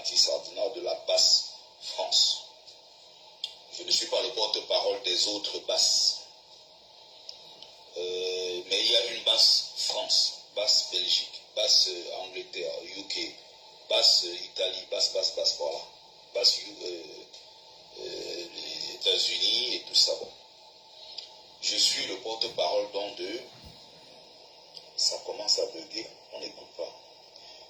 anti-Sardina de la basse France. Je ne suis pas le porte-parole des autres basses. Mais il y a une basse France, basse Belgique, basse Angleterre, UK, basse Italie, basse, voilà. Basse les États-Unis et tout ça. Je suis le porte-parole d'eux. Ça commence à bugger, on n'écoute pas.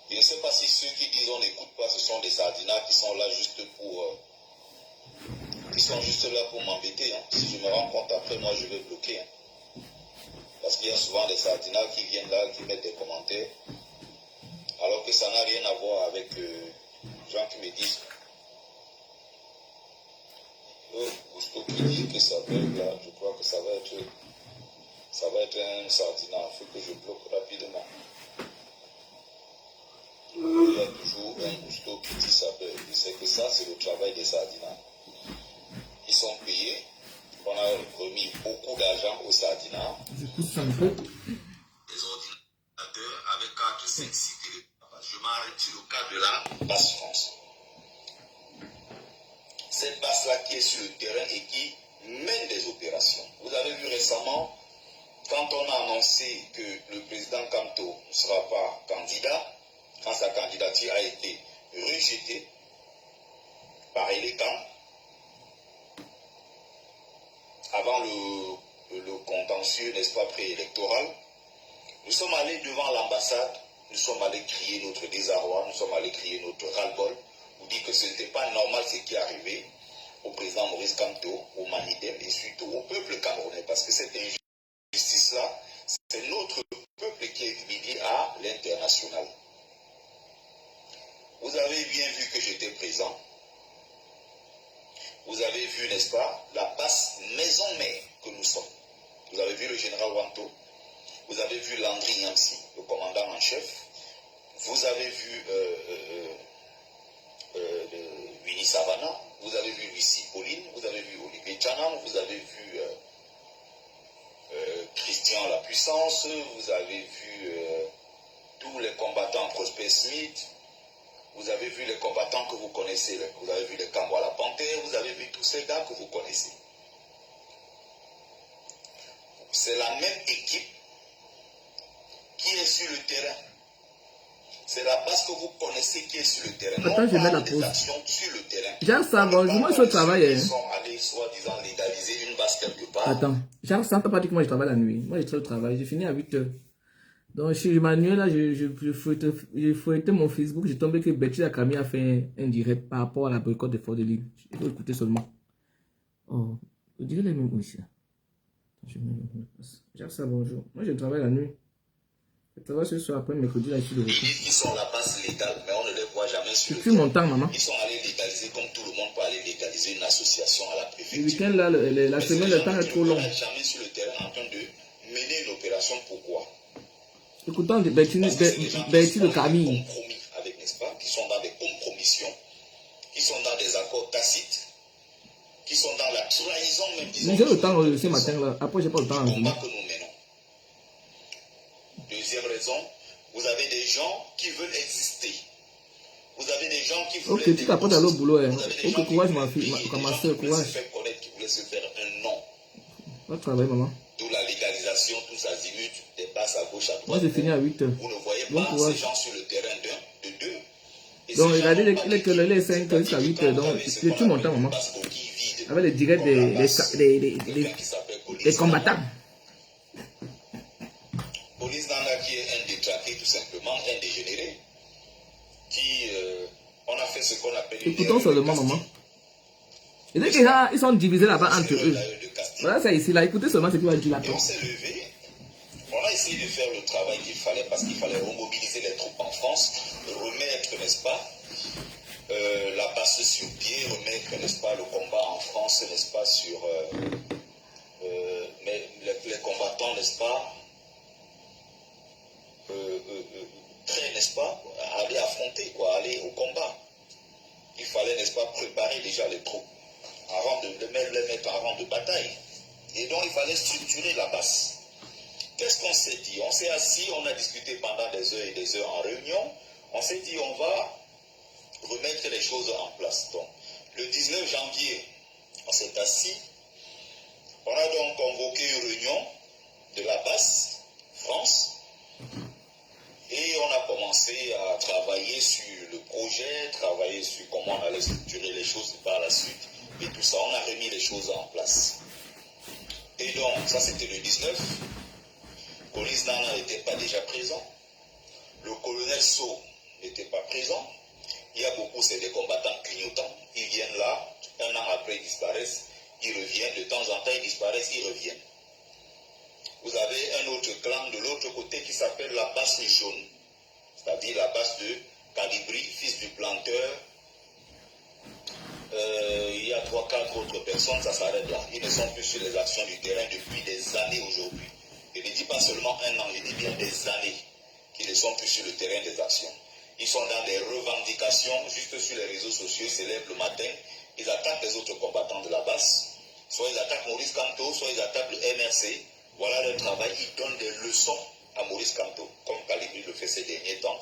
Je ne sais pas si ceux qui disent on n'écoute pas, ce sont des sardinas qui sont là juste pour m'embêter. Hein. Si je me rends compte après, moi je vais bloquer. Hein. Parce qu'il y a souvent des sardinas qui viennent là, qui mettent des commentaires, alors que ça n'a rien à voir avec les gens qui me disent Gusto qui dit que ça bug là, je crois que ça va être un sardina, il faut que je bloque rapidement. Il y a toujours un Gusto qui dit ça bug. Je sais que ça c'est le travail des sardinas. Ils sont payés. On a remis beaucoup d'argent aux sardinas. Je pousse un peu. Les ordinateurs avec 4, 5, 6 télé. Je m'arrête sur le cas de la basse France. Cette basse-là qui est sur le terrain et qui mène des opérations. Vous avez vu récemment, quand on a annoncé que le président Kamto ne sera pas candidat, quand sa candidature a été rejetée par Elekan, avant le contentieux, n'est-ce pas, préélectoral, nous sommes allés devant l'ambassade, nous sommes allés crier notre désarroi, nous sommes allés crier notre ras-le-bol, nous dire que ce n'était pas normal ce qui est arrivé au président Maurice Kamto, au Manidem et surtout au peuple camerounais, parce que cette injustice-là, c'est notre peuple qui est humilié à l'international. Vous avez bien vu que j'étais présent. Vous avez vu, n'est-ce pas, la basse maison-mère que nous sommes. Vous avez vu le général Wanto. Vous avez vu Landry Nyamsi, le commandant en chef. Vous avez vu Winnie Savannah. Vous avez vu Lucie Pauline. Vous avez vu Olivier Tchanam. Vous avez vu Christian La Puissance. Vous avez vu tous les combattants Prosper Smith. Vous avez vu les combattants que vous connaissez, vous avez vu les Kamwa la Panthère, vous avez vu tous ces gars que vous connaissez. C'est la même équipe qui est sur le terrain. C'est la base que vous connaissez qui est sur le terrain. Attends, je mets la pause. Sur le terrain. Jacques Savon, moi je travaille. Ils sont allés soi-disant légaliser une base quelque part. Attends, Jacques Savon, t'as pas dit que moi je travaille la nuit. Moi je travaille, j'ai fini à 8h. Donc, chez Emmanuel, là, je fouettais mon Facebook, j'ai tombé que Betty Akami a fait un direct par rapport à la boycott de Fort de Lille. Il faut écouter seulement. Oh, je dirais les mêmes aussi. Jacques, ça, bonjour. Moi, je travaille la nuit. Je travaille ce soir, après mercredi, là, je suis de retour. Ils sont la base légale, mais on ne les voit jamais sur le terrain. Mon temps, maman. Ils sont allés légaliser, comme tout le monde peut aller légaliser une association à la préfecture. Le week-end, là, la semaine, le temps est trop long. Ils ne sont jamais sur le terrain en train de mener une opération. Pourquoi? Écoutons Betty de Camille. Avec, n'est-ce pas, qui sont dans des compromissions, qui sont dans des accords tacites, qui sont dans la trahison même. J'ai le temps ce matin là. Après j'ai pas le temps. Que nous menons. Deuxième raison, vous avez des gens qui veulent exister. Vous avez des gens qui veulent. Ok, tu t'apportes à l'autre boulot. Ok, courage ma fille, ma soeur, courage. Qui voulaient se faire un nom. Va travailler maman. D'où la légalisation, tous azimuts, des passes à gauche, à droite. Moi j'ai fini à 8h. Vous ne voyez pas ces gens sur le terrain de deux. Donc regardez les 5 jusqu'à 8h. Donc j'ai tout mon temps maman. Avec les directs des combattants. Police Nana qui est un détraqué tout simplement, un dégénéré. Qui on a fait ce qu'on appelle. Écoutons seulement maman. Et dès qu'ils sont divisés là-bas entre eux. Voilà, c'est ici là. Écoutez seulement ce qu'il va dire là. On s'est levé. On a essayé de faire le travail qu'il fallait parce qu'il fallait remobiliser les troupes en France, remettre, n'est-ce pas, la base sur pied, remettre, n'est-ce pas, le combat en France, n'est-ce pas, sur mais les combattants, n'est-ce pas, très, n'est-ce pas, aller affronter, quoi, aller au combat. Il fallait, n'est-ce pas, préparer déjà les troupes avant de les mettre en rang de bataille. Et donc, il fallait structurer la base. Qu'est-ce qu'on s'est dit? On s'est assis, on a discuté pendant des heures et des heures en réunion. On s'est dit, on va remettre les choses en place. Donc, le 19 janvier, on s'est assis. On a donc convoqué une réunion de la BAS France et on a commencé à travailler sur le projet, travailler sur comment on allait structurer les choses par la suite et tout ça. On a remis les choses en place. Et donc, ça c'était le 19. Colis Nana n'était pas déjà présent. Le colonel So n'était pas présent. Il y a beaucoup, c'est des combattants clignotants. Ils viennent là, un an après ils disparaissent, ils reviennent, de temps en temps ils disparaissent, ils reviennent. Vous avez un autre clan de l'autre côté qui s'appelle la Basse Jaune, c'est-à-dire la Basse de Calibri, fils du planteur. Il y a 3-4 autres personnes, ça s'arrête là. Ils ne sont plus sur les actions du terrain depuis des années aujourd'hui. Je ne dis pas seulement un an, je dis bien des années qu'ils ne sont plus sur le terrain des actions. Ils sont dans des revendications, juste sur les réseaux sociaux, ils se lèvent le matin, ils attaquent les autres combattants de la base. Soit ils attaquent Maurice Kamto, soit ils attaquent le MRC. Voilà leur travail, ils donnent des leçons à Maurice Kamto, comme Calibri le fait ces derniers temps.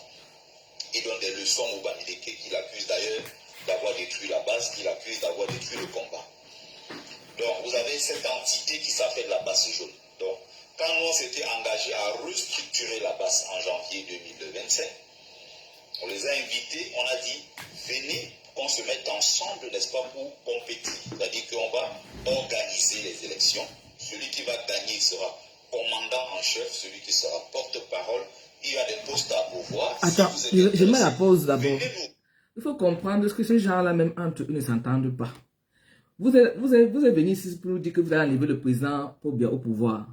Ils donnent des leçons au Bamileke, qu'il accuse d'ailleurs d'avoir détruit la base, qu'il accuse d'avoir détruit le combat. Donc vous avez cette entité qui s'appelle la base jaune. Donc quand nous on s'était engagé à restructurer la base en janvier 2025, on les a invités, on a dit, venez qu'on se mette ensemble, n'est-ce pas, pour compétir. C'est-à-dire qu'on va organiser les élections. Celui qui va gagner sera commandant en chef, celui qui sera porte-parole. Il y a des postes à pouvoir. Attends, si je mets la pause d'abord. Il faut comprendre que ces gens-là, même entre eux, ne s'entendent pas. Vous êtes venu ici pour nous dire que vous allez enlever le président pour bien au pouvoir.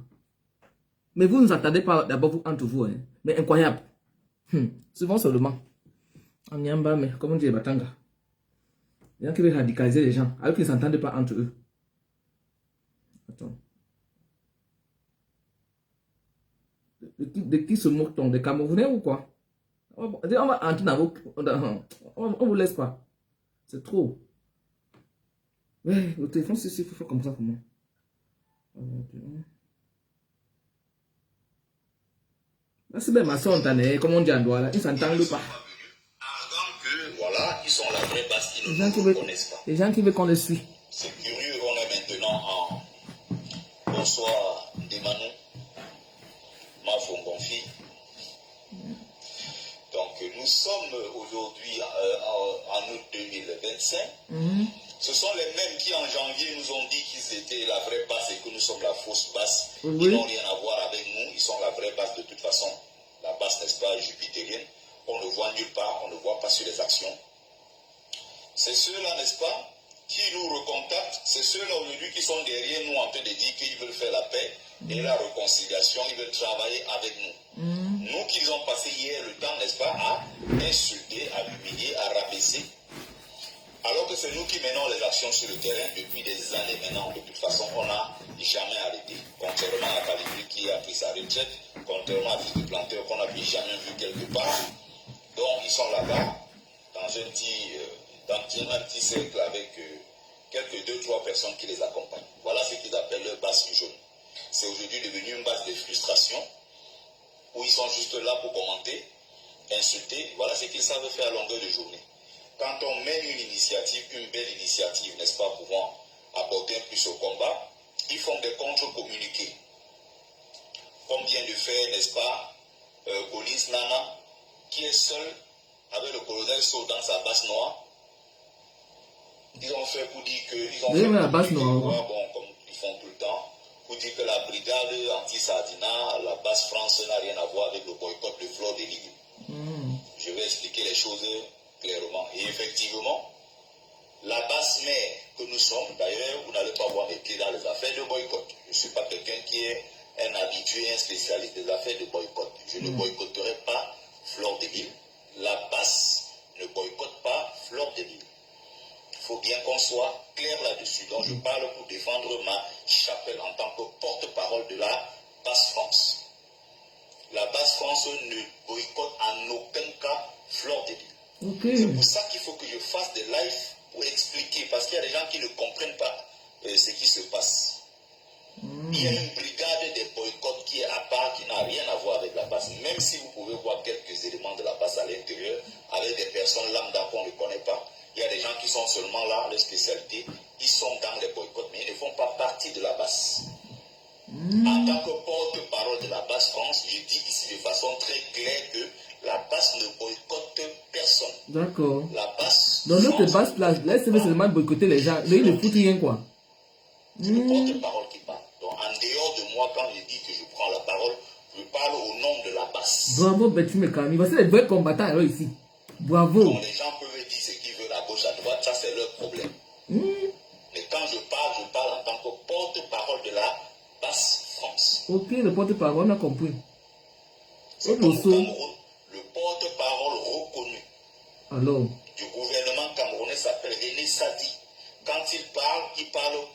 Mais vous ne vous entendez pas d'abord entre vous. Hein. Mais incroyable. Souvent seulement. En Nyamba, mais comment dire Batanga. Il y a qui veulent radicaliser les gens, alors qu'ils ne s'entendent pas entre eux. Attends. De qui se moque-t-on? Des Camerounais ou quoi? On va entrer dans vos... On vous laisse pas. C'est trop. Ouais, le téléphone, c'est il faut faire comme ça, comment? Là, c'est bien ma soeur, comment on dit en droit, là. Ils ne s'entendent pas. Voilà, ils sont la vraie base, ils ne nous connaissent pas. Les gens qui veulent qu'on les suit. C'est curieux, on est maintenant en bonsoir Demanou, ma Fongonfi. Donc nous sommes aujourd'hui en août 2025. Ce sont les mêmes qui en janvier nous ont dit qu'ils étaient la vraie base et que nous sommes la fausse base. Ils n'ont rien à voir avec nous, ils sont la vraie base de toute façon. La base, n'est-ce pas, jupitérienne. On ne voit nulle part, on ne voit pas sur les actions. C'est ceux-là, n'est-ce pas, qui nous recontactent, c'est ceux-là aujourd'hui qui sont derrière nous en train de dire qu'ils veulent faire la paix et la réconciliation, ils veulent travailler avec nous. Nous qu'ils ont passé hier le temps, n'est-ce pas, à insulter, à humilier, à rabaisser. Alors que c'est nous qui menons les actions sur le terrain depuis des années maintenant. De toute façon, on n'a jamais arrêté. Contrairement à Calibri qui a pris sa retraite, contrairement à Fils du Planteur qu'on n'a plus jamais vu quelque part. Donc, ils sont là-bas, dans un petit cercle avec quelques 2-3 personnes qui les accompagnent. Voilà ce qu'ils appellent leur base jaune. C'est aujourd'hui devenu une base de frustration où ils sont juste là pour commenter, insulter. Voilà ce qu'ils savent faire à longueur de journée. Quand on mène une initiative, une belle initiative, n'est-ce pas, pouvant apporter un plus au combat, ils font des contre-communiqués. Comme vient de faire, n'est-ce pas, Colis Nana, qui est seul avec le colonel So dans sa base noire. Ils ont fait pour dire que... Ils ont fait la base noire. Bon, comme ils font tout le temps, pour dire que la brigade anti-Sardina, la base France n'a rien à voir avec le boycott de Flore de Lille. Je vais expliquer les choses clairement. Et effectivement, la base mère que nous sommes, d'ailleurs, vous n'allez pas voir mes pieds dans les affaires de boycott. Je ne suis pas quelqu'un qui est un habitué, un spécialiste des affaires de boycott. Je ne boycotterai pas Flore de Lille. La base ne boycotte pas Flore de Lille. Il faut bien qu'on soit clair là-dessus. Donc je parle pour défendre ma chapelle en tant que porte-parole de la base France. La base France ne boycotte en aucun cas Flore de Lille. C'est pour ça qu'il faut que je fasse des lives pour expliquer, parce qu'il y a des gens qui ne comprennent pas ce qui se passe. Il y a une brigade des boycotts qui est à part, qui n'a rien à voir avec la base. Même si vous pouvez voir quelques éléments de la base à l'intérieur, avec des personnes lambda qu'on ne connaît pas, il y a des gens qui sont seulement là, leur spécialité, ils sont dans les boycotts, mais ils ne font pas partie de la base. En tant que porte-parole de la base France, je dis ici de façon très claire que la base ne boycotte personne. D'accord. La base. Dans notre base place, laissez-moi seulement boycotter les gens. Mais ils ne foutent rien, quoi. C'est le porte-parole qui parle. Donc, en dehors de moi, quand je dis que je prends la parole, je parle au nom de la base. Bravo, Betty Mekami. Voici les vrais combattants alors ici. Bravo. Donc, les gens peuvent dire ce qu'ils veulent à gauche, à droite, ça c'est leur problème. Mais quand je parle en tant que porte-parole de la base France. Ok, le porte-parole, on a compris. C'est comme au Cameroun, le porte-parole reconnu alors du gouvernement camerounais s'appelle René Sadi. Quand il parle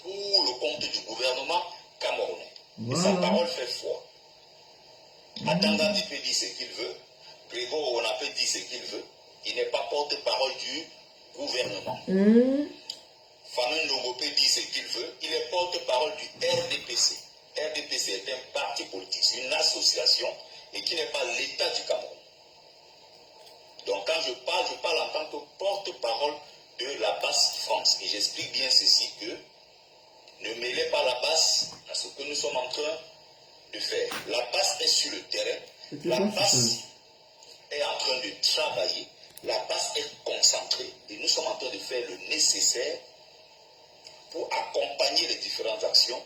pour le compte du gouvernement camerounais. Voilà. Et sa parole fait foi. Atangandi peut dire ce qu'il veut. Grégoire Ona peut dire ce qu'il veut. Il n'est pas porte-parole du gouvernement. Fanou Ndongo peut dire ce qu'il veut. Il est porte-parole du RDPC. RDPC est un parti politique, une association et qui n'est pas l'État du Cameroun. Donc quand je parle en tant que porte-parole de la base France. Et j'explique bien ceci que ne mêlez pas la base à ce que nous sommes en train de faire. La base est sur le terrain. La base est en train de travailler. La base est concentrée. Et nous sommes en train de faire le nécessaire pour accompagner les différentes actions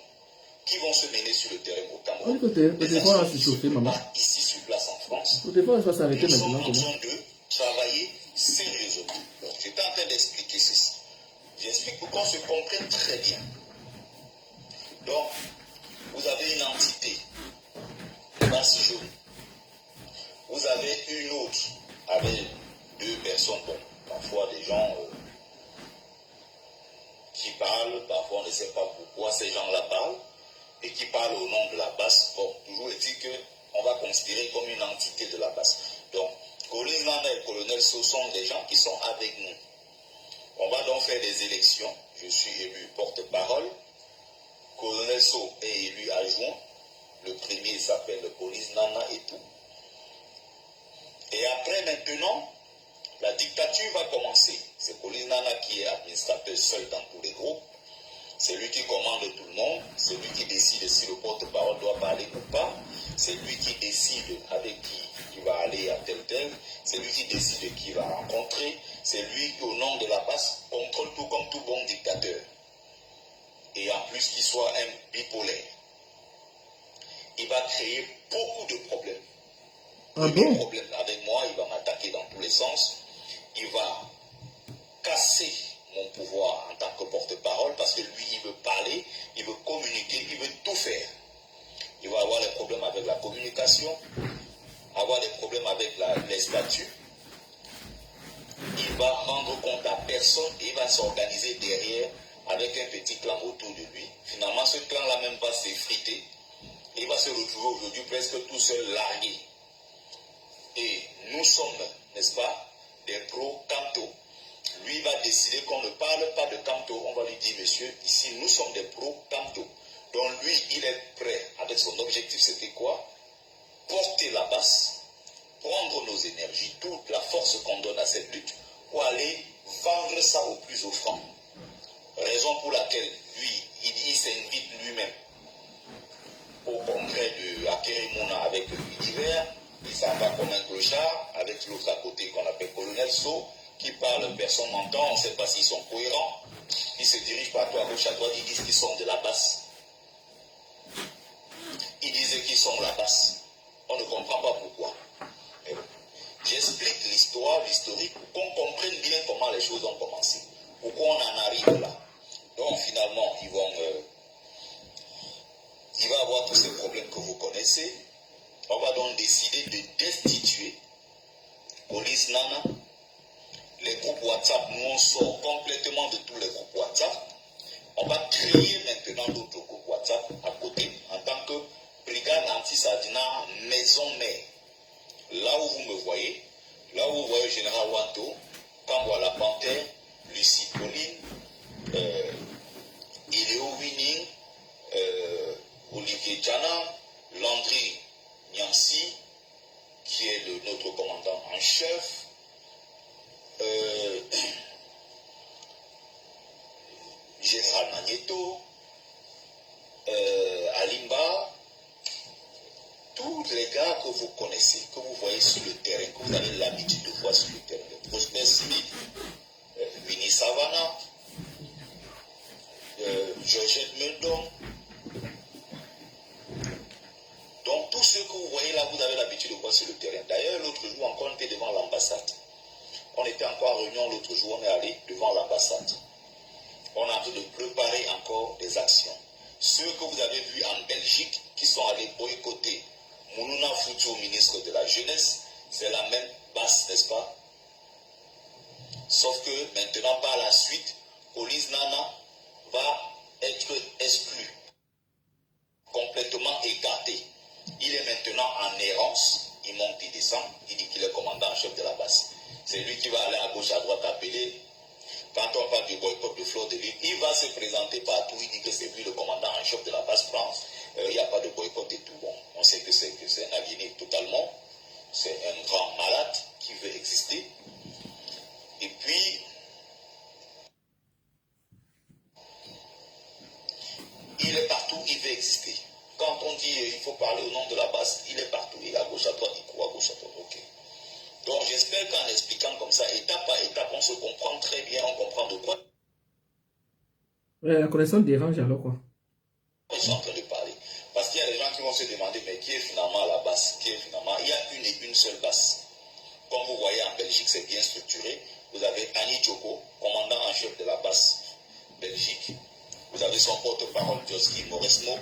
qui vont se mener sur le terrain au Cameroun. Les actions qui se font ici sur place en France. Nous sommes en train de travailler sérieusement. Donc, j'étais en train d'expliquer ceci. J'explique pour qu'on se comprenne très bien. Donc, vous avez une entité, base jaune. Vous avez une autre avec deux personnes, bon, parfois des gens qui parlent, parfois on ne sait pas pourquoi ces gens-là parlent, et qui parlent au nom de la base. Bon, toujours est-il qu'on va considérer comme une entité de la base. Donc, Colin Landa et Colonel So sont des gens qui sont avec nous. On va donc faire des élections. Je suis élu porte-parole. Colonel So est élu adjoint. Le premier s'appelle Colin Landa et tout. Et après, maintenant, la dictature va commencer. C'est Colin Landa qui est administrateur seul dans tous les groupes. C'est lui qui commande tout le monde. C'est lui qui décide si le porte-parole doit parler ou pas. C'est lui qui décide avec qui il va aller à tel. C'est lui qui décide qui il va rencontrer. C'est lui qui, au nom de la base, contrôle tout comme tout bon dictateur. Et en plus qu'il soit un bipolaire. Il va créer beaucoup de problèmes. Des problèmes avec moi, il va m'attaquer dans tous les sens. Il va casser mon pouvoir en tant que porte-parole parce que lui, il veut parler, il veut communiquer, il veut tout faire. Il va avoir des problèmes avec la communication, avoir des problèmes avec les statuts. Il va rendre compte à personne et il va s'organiser derrière avec un petit clan autour de lui. Finalement, ce clan-là même va s'effriter. Il va se retrouver aujourd'hui presque tout seul largué. Et nous sommes, n'est-ce pas, des pro-Camto. Lui va décider qu'on ne parle pas de Camto. On va lui dire, monsieur, ici nous sommes des pro-Camto. Donc lui, il est prêt avec son objectif, c'était quoi? Porter la base, prendre nos énergies, toute la force qu'on donne à cette lutte, pour aller vendre ça au plus offrant. Raison pour laquelle lui, il s'invite lui-même au congrès de Akerimuna avec l'univers. Il s'en va comme un clochard avec l'autre à côté qu'on appelle Colonel So, qui parle, personne n'entend, on ne sait pas s'ils sont cohérents. Ils se dirigent partout à gauche, à droite, ils disent qu'ils sont de la base. Ils disaient qu'ils sont de la base. On ne comprend pas pourquoi. J'explique l'histoire, l'historique, pour qu'on comprenne bien comment les choses ont commencé. Pourquoi on en arrive là. Donc finalement, il va avoir tous ces problèmes que vous connaissez. On va donc décider de destituer Police Nana. Les groupes WhatsApp, nous on sort complètement de tous les groupes WhatsApp. On va créer maintenant d'autres groupes WhatsApp à côté en tant que brigade anti-Sardina maison mère. Là où vous me voyez, là où vous voyez le général Wanto, Kamwa la Panthère, Lucie Pauline, Iléo Winning, avez l'habitude de voir sur le terrain. Prosper Smith, Winnie Savannah, Georgette Meldon. Donc tous ceux que vous voyez là, vous avez l'habitude de voir sur le terrain. D'ailleurs, l'autre jour encore, on était devant l'ambassade. On était encore en réunion l'autre jour, on est allé devant l'ambassade. On est en train de préparer encore des actions. Ceux que vous avez vus en Belgique, qui sont allés boycotter Moulouna Foutou, ministre de la Jeunesse, c'est la même base, n'est-ce pas? Sauf que maintenant, par la suite, Collins Nana va être exclu, complètement écarté. Il est maintenant en errance, il monte, il descend, il dit qu'il est commandant en chef de la base. C'est lui qui va aller à gauche, à droite, appeler. Quand on parle du boycott de Fleur de Lille, il va se présenter partout, il dit que c'est lui le commandant en chef de la base France. Il n'y a pas de boycott et tout. Bon, on sait que c'est un aliéné totalement. C'est un grand malade qui veut exister. Et puis, il est partout, il veut exister. Quand on dit il faut parler au nom de la base, il est partout. Il est à gauche, à droite, il court à gauche, à droite. Ok. Donc j'espère qu'en expliquant comme ça, étape par étape, on se comprend très bien, on comprend de quoi. Ouais, la connaissance dérange alors quoi. Ils sont en train de parler. Parce qu'il y a des gens qui vont se demander, mais qui est finalement à la base? Qui est finalement? Il y a une et une seule base. Comme vous voyez en Belgique, c'est bien structuré. Vous avez Annie Tchoko, commandant en chef de la base Belgique. Vous avez son porte-parole Joski Mauresmo.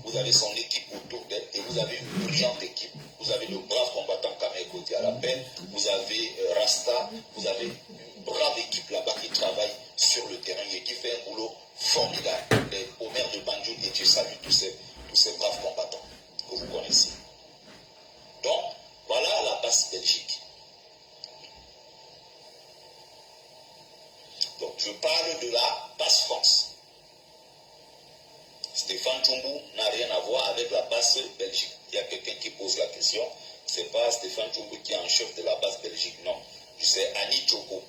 Vous avez son équipe autour d'elle et vous avez une brillante équipe. Vous avez le brave combattant Kamel Koti à la peine. Vous avez Rasta. Vous avez une brave équipe là-bas qui travaille sur le terrain et qui fait un boulot formidable. Les Omer de Banjul, et Dieu salue tous ces braves combattants que vous connaissez. Donc, voilà la base Belgique. Donc, je parle de la base France. Stéphane Tchoumbu n'a rien à voir avec la base Belgique. Il y a quelqu'un qui pose la question. Ce n'est pas Stéphane Tchoumbu qui est en chef de la base Belgique, non. C'est Annie Tchoko.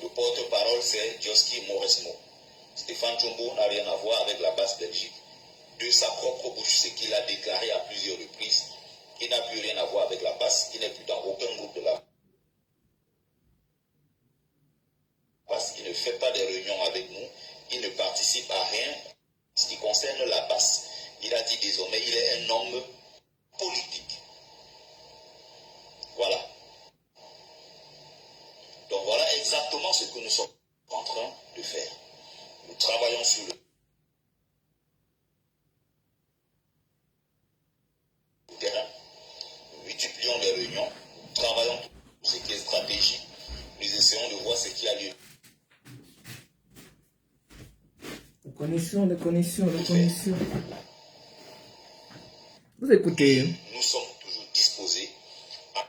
Le porte-parole, c'est Joski Mauresmo. Stéphane Tchoumbu n'a rien à voir avec la base Belgique. De sa propre bouche, ce qu'il a déclaré à plusieurs reprises, il n'a plus rien à voir avec la base. Il n'est plus dans aucun groupe de la base. Il ne fait pas des réunions avec nous. Il ne participe à rien. Ce qui concerne la base, il a dit désormais il est un homme politique. Voilà. Donc voilà exactement ce que nous sommes en train de faire. Nous travaillons sur le terrain. Nous multiplions les réunions. Nous travaillons sur ce qui est stratégique. Nous essayons de voir ce qui a lieu. Les connexions. Vous écoutez. Nous sommes toujours disposés à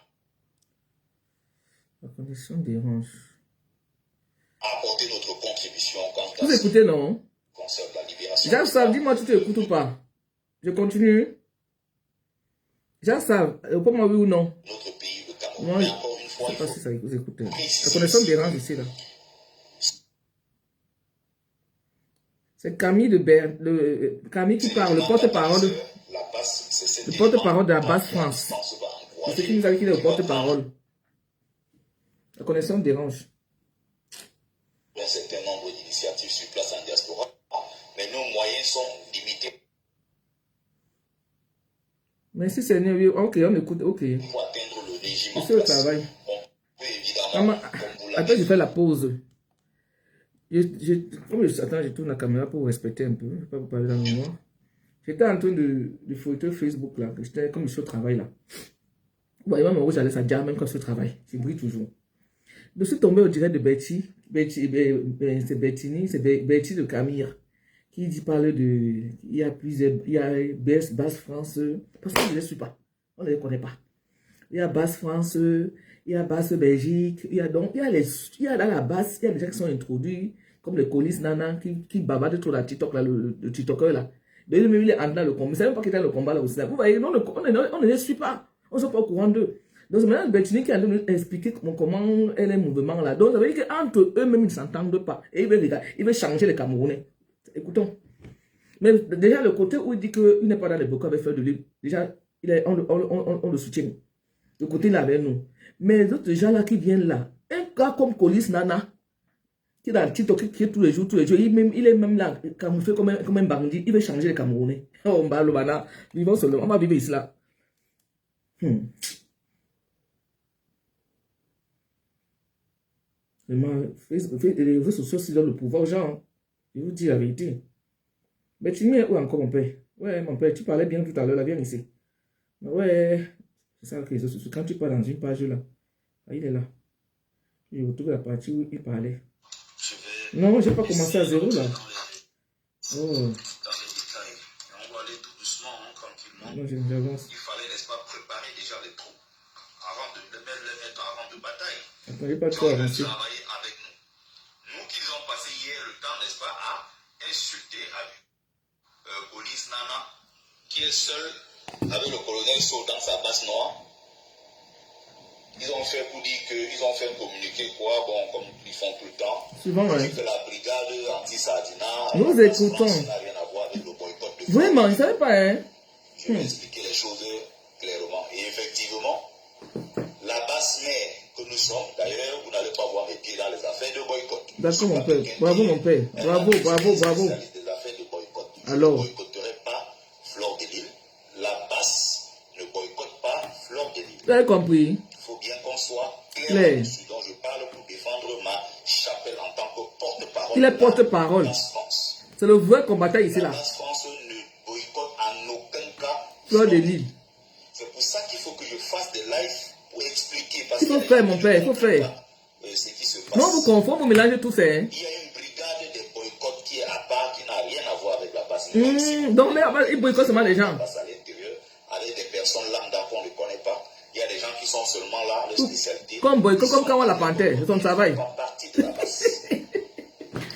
La connexion dérange. apporter notre contribution quand Vous écoutez, non? concerne la libération. Jean-Sav, dis-moi, tu t'écoutes ou pas? Je continue. Jean-Sav, pour moi, oui ou non? Notre pays, le Cameroun, Moi, mais je encore une fois, ne sais il pas faut si ça vous écoutez. La connexion dérange ici, là. C'est Camille Camille qui parle, le porte-parole. Le porte-parole de la base France. C'est ce qui nous a dit qu'il est le porte-parole. La connexion dérange. un certain nombre d'initiatives sur place en diaspora, mais nos moyens sont limités. Mais si c'est mieux, ok, on écoute, ok. Pour atteindre le régime en C'est le place, travail. on peut évidemment, comme vous l'avez Attends, je fais la pause. Attends, je tourne la caméra pour vous respecter un peu. Je ne vais pas vous parler dans le moment. J'étais en train de feuilleter Facebook là. J'étais comme je suis au travail là. Bon, et même où j'allais, ça déjà même quand je suis au travail. Je brille toujours. Je suis tombé au direct de Betty. C'est Bettini, c'est Betty de Camille. Qui parle de. Il y a plusieurs. Il y a Basse France. Parce que je ne les suis pas. On ne les connaît pas. Il y a Basse France. Il y a Basse Belgique. Il y a donc. Il y a dans la base. Il y a des gens qui sont introduits. Comme le Colis Nana qui babade trop la TikTok là, le TikToker là. Mais lui, il est en dans le combat. C'est même pas qu'il est dans le combat là aussi. Vous voyez, on ne les suit pas. On ne sont pas au courant d'eux. Donc, c'est maintenant Bettini qui est en train de nous expliquer comment est le mouvement là. Donc, ça veut dire qu'entre eux-mêmes, ils ne s'entendent pas. Et il veut changer les Camerounais. Écoutons. Mais déjà, le côté où il dit qu'il n'est pas dans les bocaux avec Fleur de Lille, déjà, on le soutient. de côté là avec nous. Mais les autres gens là qui viennent là, un gars comme Colis Nana, qui est dans le TikTok, qui est tous les jours, il est même là, camouflé comme un bandit, il veut changer les Camerounais. On va le bana, vivons seulement, on va vivre ici là. Vraiment, les réseaux sociaux, c'est dans le pouvoir aux gens. Hein. Je vous dis la vérité. Mais tu mets où encore mon père? Ouais, mon père, tu parlais bien tout à l'heure, là, viens ici. Ouais, c'est ça que les réseaux sociaux, quand tu parles dans une page là, il est là. Je retrouve la partie où il parlait. Non, je n'ai pas commencé à zéro là. Oh. Dans les détails. Et on va aller tout doucement, hein, tranquillement. Non, j'avance. Il fallait, n'est-ce pas, préparer déjà les troupes avant de les mettre en rang de bataille. Attends, j'ai pas trop avancé. Travailler avec nous. Nous qui ont passé hier le temps, n'est-ce pas, à insulter avec Colis Nana, qui est seul avec le colonel Sow dans sa base noire. Ils ont fait pour dire qu'ils ont fait un communiqué, quoi, bon, comme ils font tout le temps. Souvent, ouais. Que la brigade anti-Sardina, nous écoutons. n'a rien à voir avec le boycott de Vraiment, je ne savais pas, hein. Je vais expliquer les choses clairement. Et effectivement, la basse mère que nous sommes, d'ailleurs, vous n'allez pas voir mes pieds dans les affaires de boycott. D'accord, mon père. Bravo, mon père. Bravo, bravo, bravo. Des affaires de boycott. Alors. Je ne boycotterai pas Fleur de Lille. La basse ne boycotte pas Fleur de Lille. Vous avez compris? Il faut bien qu'on soit clair de ce dont je parle pour défendre ma chapelle en tant que porte-parole. Il est porte-parole. C'est le vrai combattant ici là. La France ne boycotte en aucun cas Fleur de Lille. C'est pour ça qu'il faut que je fasse des lives pour expliquer. Parce il faut faire, mon père, il faut faire. Ce qui se passe. Non, vous confondez, vous mélangez tout ça. Hein. Il y a une brigade de boycott qui est à part, qui n'a rien à voir avec la base. Donc, mais ils boycottent seulement les gens. À l'intérieur, avec des personnes lambda qu'on ne connaît pas. Il y a des gens qui sont seulement là, les spécialités. Comme boycott, comme quand on la panthère, c'est son travail. Partie de la base.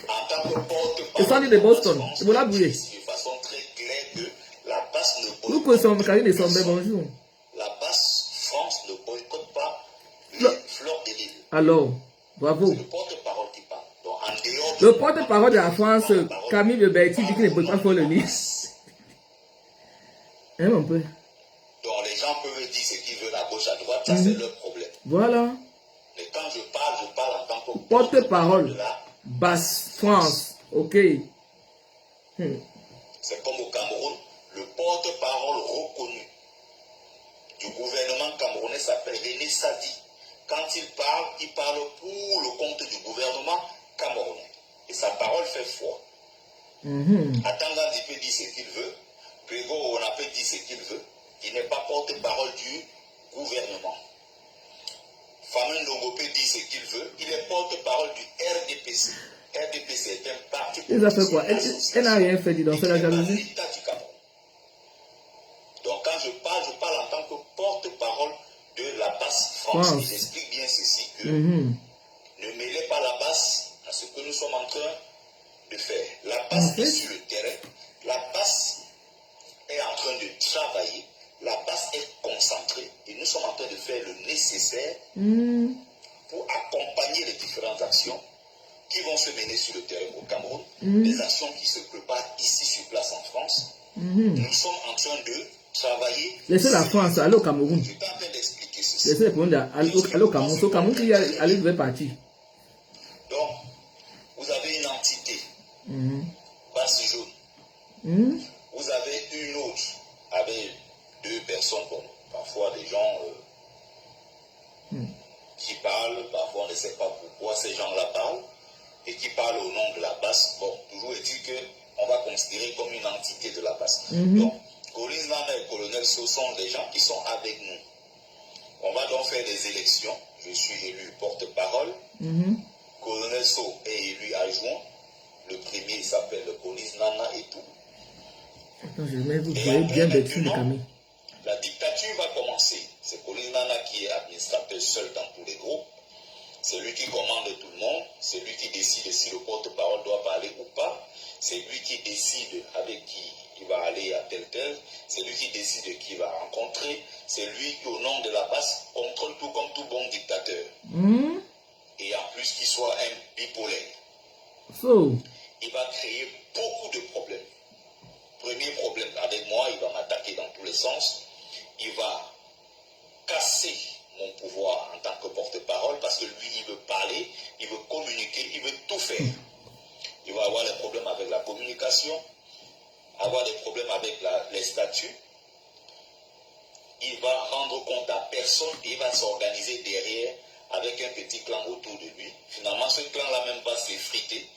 En tant que porte-parole. C'est ça de Boston. C'est pour la bouiller. De façon très claire que la base ne boycotte nous connaissons Karine et Sombé, bonjour. La base France ne boycotte pas Fleur de Lille. Alors, bravo. C'est le porte-parole qui parle. Donc, en dehors le porte-parole de la France, Camille de Berti, dit qu'il ne boycotte pas Fleur de Lille. Hein, mon père? Donc, les gens peuvent dire ce qu'ils veulent à gauche, à droite, ça c'est leur problème. Voilà. Mais quand je parle en tant que porte-parole de la basse France. Ok. C'est comme au Cameroun, le porte-parole reconnu du gouvernement camerounais s'appelle René Sadi. Quand il parle pour le compte du gouvernement camerounais. Et sa parole fait foi. Atanga peut dire ce qu'il veut. Grégo Onape dit ce qu'il veut. Il n'est pas porte-parole du gouvernement. Famin Longopé dit ce qu'il veut. Il est porte-parole du RDPC. RDPC est un parti. Il a fait quoi? Elle n'a rien fait, dis donc, c'est la jalousie. Donc quand je parle en tant que porte-parole de la basse France. Et j'explique bien ceci que ne mêlez pas la basse à ce que nous sommes en train de faire. La basse est sur le terrain. La basse est en train de travailler. La basse est concentrée. Et nous sommes en train de faire le nécessaire pour accompagner les différentes actions qui vont se mener sur le terrain au Cameroun. Des actions qui se préparent ici sur place en France. Nous sommes en train de travailler. Laissez la France, allez au Cameroun. Je suis en train d'expliquer ceci. Laissez le Cameroun, allez au Cameroun. C'est au Cameroun qu'il y a allé devait partir. Donc, vous avez une entité, basse jaune. Vous avez une autre, avec deux personnes, bon, parfois des gens qui parlent, parfois on ne sait pas pourquoi ces gens-là parlent, et qui parlent au nom de la basse. Bon, toujours est-il qu'on va considérer comme une entité de la basse. Donc, Colis Nana et Colonel Sow sont des gens qui sont avec nous. On va donc faire des élections. Je suis élu porte-parole. Colonel Sow est élu adjoint. Le premier s'appelle le Colis Nana et tout. Attends, je vais vous voyez bien Berti de Camille. La dictature va commencer. C'est Colis Nana qui est administrateur seul dans tous les groupes. C'est lui qui commande tout le monde. C'est lui qui décide si le porte-parole doit parler ou pas. C'est lui qui décide avec qui il va aller à tel. C'est lui qui décide qui va rencontrer. C'est lui qui, au nom de la base, contrôle tout comme tout bon dictateur. Et en plus qu'il soit un bipolaire. Il va créer beaucoup de problèmes. Premier problème, avec moi, il va m'attaquer dans tous les sens. Il va casser mon pouvoir en tant que porte-parole parce que lui, il veut parler, il veut communiquer, il veut tout faire. Il va avoir des problèmes avec la communication, avoir des problèmes avec les statuts. Il va rendre compte à personne et il va s'organiser derrière avec un petit clan autour de lui. Finalement, ce clan-là même va s'effriter.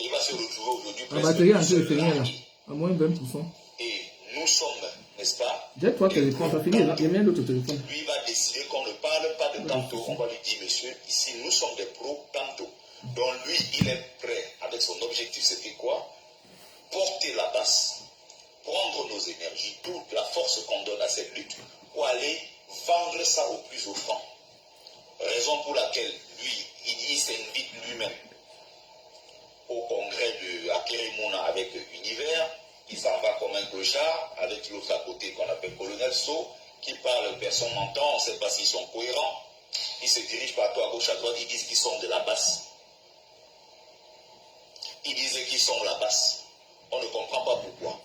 Il va se retrouver aujourd'hui La batterie est en train de finir là, à moins 20%. Et nous sommes, n'est-ce pas? J'ai trois téléphones, ça finit là, il y a même d'autres téléphones. Lui va décider qu'on ne parle pas de tantôt. On va lui dire, monsieur, ici nous sommes des pros tantôt. Donc lui, il est prêt avec son objectif, c'était quoi? Porter la basse, prendre nos énergies, toute la force qu'on donne à cette lutte, pour aller vendre ça au plus offrant. Raison pour laquelle lui, il s'invite lui-même au congrès de Akerimona avec Univers. Il s'en va comme un clochard, avec l'autre à côté qu'on appelle Colonel So, qui parle, personne n'entend, on ne sait pas s'ils sont cohérents. Ils se dirigent partout à gauche, à droite, ils disent qu'ils sont de la basse. Ils disaient qu'ils sont de la basse. On ne comprend pas pourquoi.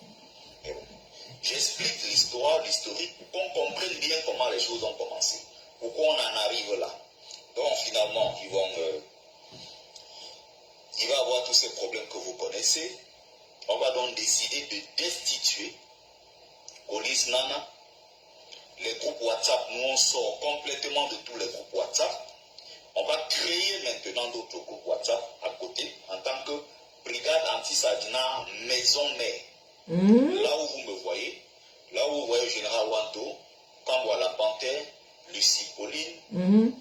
Bon. J'explique l'histoire, l'historique, pour qu'on comprenne bien comment les choses ont commencé. Pourquoi on en arrive là. Donc finalement, il va avoir tous ces problèmes que vous connaissez. On va donc décider de destituer Colis Nana. Les groupes WhatsApp, nous on sort complètement de tous les groupes WhatsApp. On va créer maintenant d'autres groupes WhatsApp à côté en tant que brigade anti-Sadina maison mère. Là où vous me voyez, là où vous voyez le général Wanto, Kambwa la Panthère, Lucie Pauline,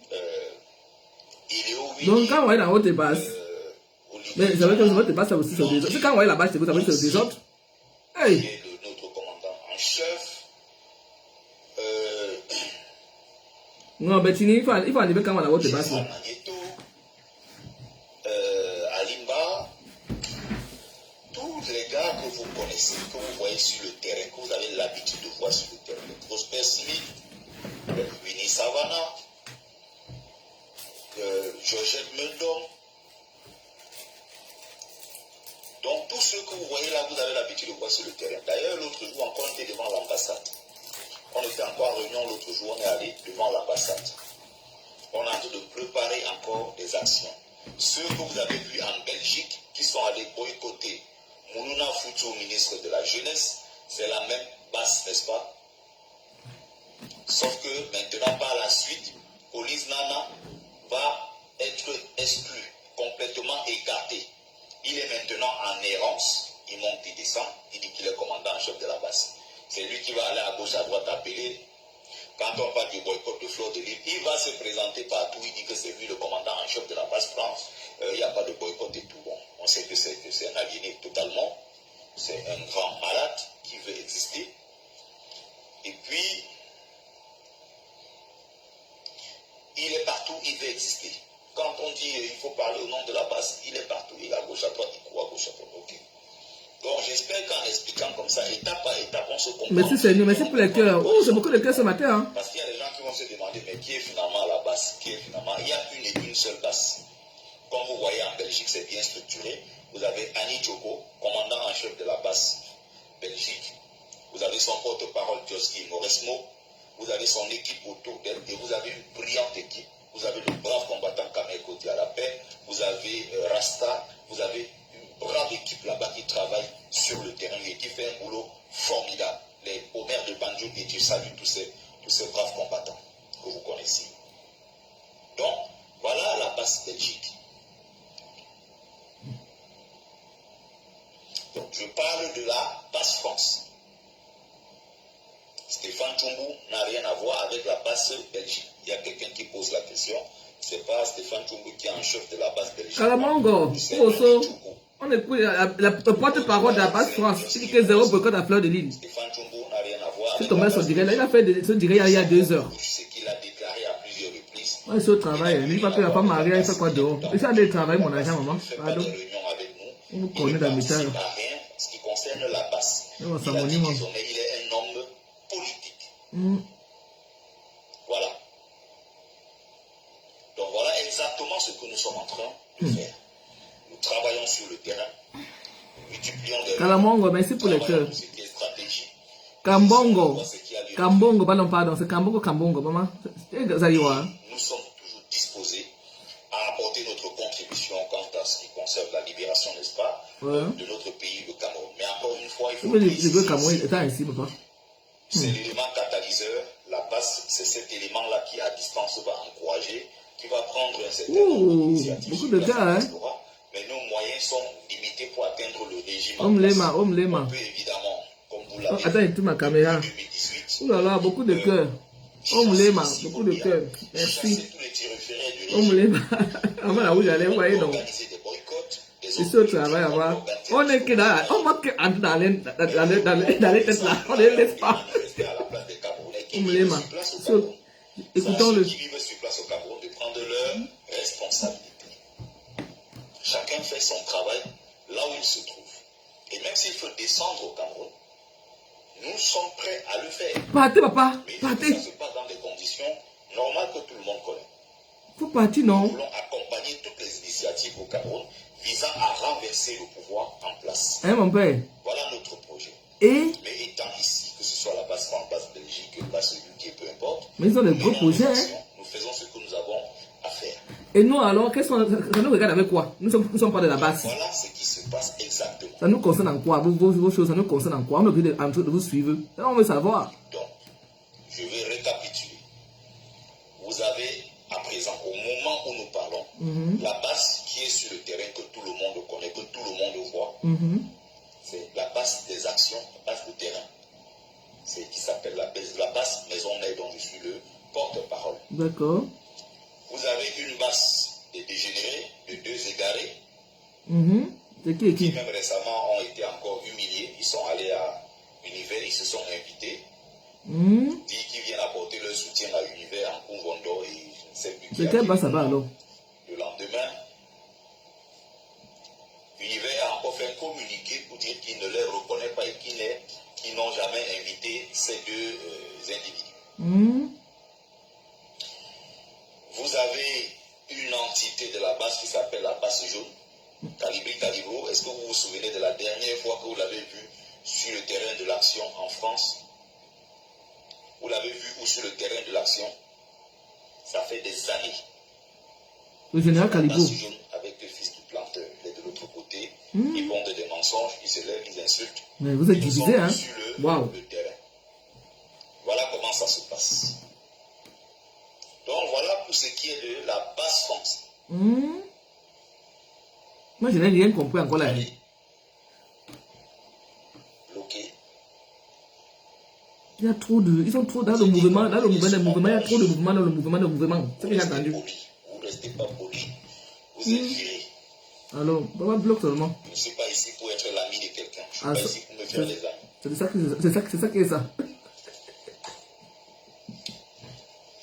Iléo Willy. Donc quand on est dans votre base, mais ça veut dire que votre base, ça aussi c'est des autres. C'est quand on est là-bas, ça veut dire que c'est des autres. Hey! Qui est notre commandant en chef. Non, mais il faut arriver quand on est dans votre base. Alimba, tous les gars que vous connaissez, que vous voyez sur le terrain, que vous avez l'habitude de voir sur le terrain, le Prosper Smith, Winnie Savannah, Georgette Meldon. Donc tous ceux que vous voyez là, vous avez l'habitude de voir sur le terrain. D'ailleurs, l'autre jour encore, on était devant l'ambassade. On était encore en réunion l'autre jour, on est allé devant l'ambassade. On est en train de préparer encore des actions. Ceux que vous avez vus en Belgique, qui sont allés boycotter Mounouna Foutou, ministre de la Jeunesse, c'est la même base, n'est-ce pas? Sauf que maintenant, par la suite, Colis Nana va être exclu, complètement écarté. Il est maintenant en errance, il monte, il descend, il dit qu'il est commandant en chef de la base. C'est lui qui va aller à gauche, à droite appeler. Quand on parle du boycott de Fleur de l'Île, il va se présenter partout, il dit que c'est lui le commandant en chef de la base France. Il n'y a pas de boycott et tout. Bon, on sait que c'est un aliéné totalement. C'est un grand malade qui veut exister. Et puis, il est partout, il veut exister. Quand on dit il faut parler au nom de la base, il est partout, il est à gauche, à droite, il court à gauche, à droite. Ok. Donc j'espère qu'en expliquant comme ça, étape par étape, on se comprend. Merci Seigneur, merci pour les cœurs. Oh, c'est beaucoup de cœurs ce matin. Hein. Parce qu'il y a des gens qui vont se demander, mais qui est finalement à la base? Qui est finalement? Il y a une et une seule base. Comme vous voyez en Belgique, c'est bien structuré. Vous avez Annie Djoko, commandant en chef de la base Belgique. Vous avez son porte-parole Dioski Mauresmo. Vous avez son équipe autour d'elle et vous avez une brillante équipe. Vous avez le brave combattant Kamel Koti à la paix. Vous avez Rasta. Vous avez une brave équipe là-bas qui travaille sur le terrain et qui fait un boulot formidable. Les Omer de Banjo et Dieu salue tous ces braves combattants que vous connaissez. Donc, voilà la base Belgique. Donc, je parle de la base France. Stéphane Tchoumbu n'a rien à voir avec la base Belgique. Il y a quelqu'un qui pose la question. C'est pas Stéphane Tchoumbu qui est en chef de la base Belgique. Kalamango, on écoute la porte-parole de la base France. Il dit que zéro boycott à Fleur de l'Île. Stéphane Tchoumbu n'a rien à voir C'est avec tombé la son base direct là. Il a fait son direct il y a 2 heures. Ce qu'il a déclaré à plusieurs reprises. Moi, je suis au travail. Il dit pas que la femme mariée, il fait quoi dehors? Il fait aller travailler, mon agent, maman. Pardon. On nous connaît dans le métal. Ce qui concerne la base. Il Il a dit qu'il est un homme politique. Voilà. Donc voilà exactement ce que nous sommes en train de faire. Nous travaillons sur le terrain. Multiplions les Kalamongo, merci pour les cœurs. ce qui est stratégie. Kambongo. Kambongo, pardon, c'est Kambongo, maman. Zaïwa. Nous sommes toujours disposés à apporter notre contribution quant à ce qui concerne la libération, n'est-ce pas, de notre pays, le Cameroun. Mais encore une fois, il faut préciser, c'est l'élément catalyseur, la base, c'est cet élément-là qui, à distance, va encourager, qui va prendre un certain nombre d'initiatives. Beaucoup de cas, hein. Mais nos moyens sont limités pour atteindre le régime. On peut évidemment, comme vous l'avez attends, il tourne ma caméra. en 2018. Oh là là, beaucoup de cœurs. Beaucoup de cœurs. Merci. Avant la où j'allais, vous voyez donc. C'est au travail, on est que là, on va que dans les têtes là, on ne les laisse pas. Écoutons-le. Qui vivent sur place au Cameroun de prendre leur responsabilité. Chacun fait son travail là où il se trouve. Et même s'il faut descendre au Cameroun, nous sommes prêts à le faire. Partez, papa. Mais Partez. ça se passe dans des conditions normales que tout le monde connaît. Faut partir, non? Nous voulons accompagner toutes les initiatives au Cameroun visant à renverser le pouvoir en place. Hein, mon père? Voilà notre projet. Et? Mais étant ici, que ce soit la base France, base Belgique, base UK, peu importe. Mais ils ont des gros projets, hein? Nous faisons ce que nous avons à faire. Et nous alors, ça nous regarde avec quoi? Nous sommes pas de la base. Voilà ce qui se passe exactement. Ça nous concerne en quoi? Vos choses, ça nous concerne en quoi? On est obligé de vous suivre. On veut savoir. Donc, je vais récapituler. Vous avez, à présent, au moment où nous parlons, la base qui est sur le terrain que tout le monde connaît, que tout le monde voit. C'est la base des actions, la base de terrain. C'est qui s'appelle la base Maison Mère dont je suis le porte-parole. D'accord. Vous avez une base de dégénérés, de deux égarés, C'est qui? même récemment ont été encore humiliés. Ils sont allés à Univers, ils se sont invités. Dit qu'ils viennent apporter leur soutien à Univers en Kungondo et je ne sais plus qui. C'est quelle base ça va alors? Le lendemain, Univers a encore fait un communiqué pour dire qu'il ne les reconnaît pas et qu'ils n'ont jamais invité ces deux individus. Vous avez une entité de la base qui s'appelle la base jaune, Calibri Calibro. Est-ce que vous vous souvenez de la dernière fois que vous l'avez vu sur le terrain de l'action en France? Vous l'avez vu où sur le terrain de l'action? Ça fait des années. Le général Calibro. La base jaune avec le fils du planteur, il est de l'autre côté. Ils font des mensonges, ils se lèvent, ils insultent. Mais vous êtes divisé, hein? Sur le terrain. Voilà comment ça se passe. Donc voilà pour ce qui est de la base France. Moi, je n'ai rien compris encore là. Bloqué. Il y a trop de... Ils sont trop dans le mouvement. Dans le mouvement, il y a trop de mouvement dans le mouvement. C'est ce que j'ai entendu. Vous ne restez pas poli. Vous êtes viré. Alors, papa bloque seulement. Je ne suis pas ici pour être l'ami de quelqu'un. Je ne suis pas ici pour me faire des amis. C'est ça qui est ça.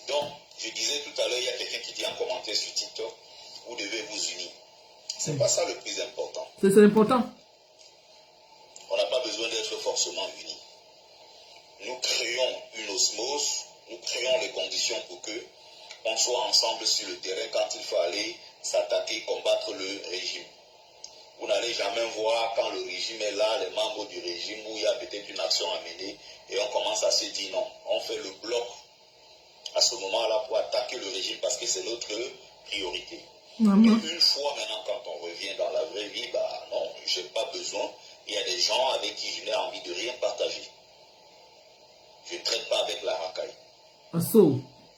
Donc, je disais tout à l'heure, il y a quelqu'un qui dit en commentaire sur TikTok, vous devez vous unir. C'est pas ça le plus important. C'est important. On n'a pas besoin d'être forcément unis. Nous créons une osmose, nous créons les conditions pour que on soit ensemble sur le terrain quand il faut aller s'attaquer, combattre le régime. Vous n'allez jamais voir quand le régime est là, les membres du régime, où il y a peut-être une action à mener, et on commence à se dire non, on fait le bloc à ce moment-là pour attaquer le régime parce que c'est notre priorité. Et une fois maintenant, quand on revient dans la vraie vie, bah non, je n'ai pas besoin. Il y a des gens avec qui je n'ai envie de rien partager. Je ne traite pas avec la racaille.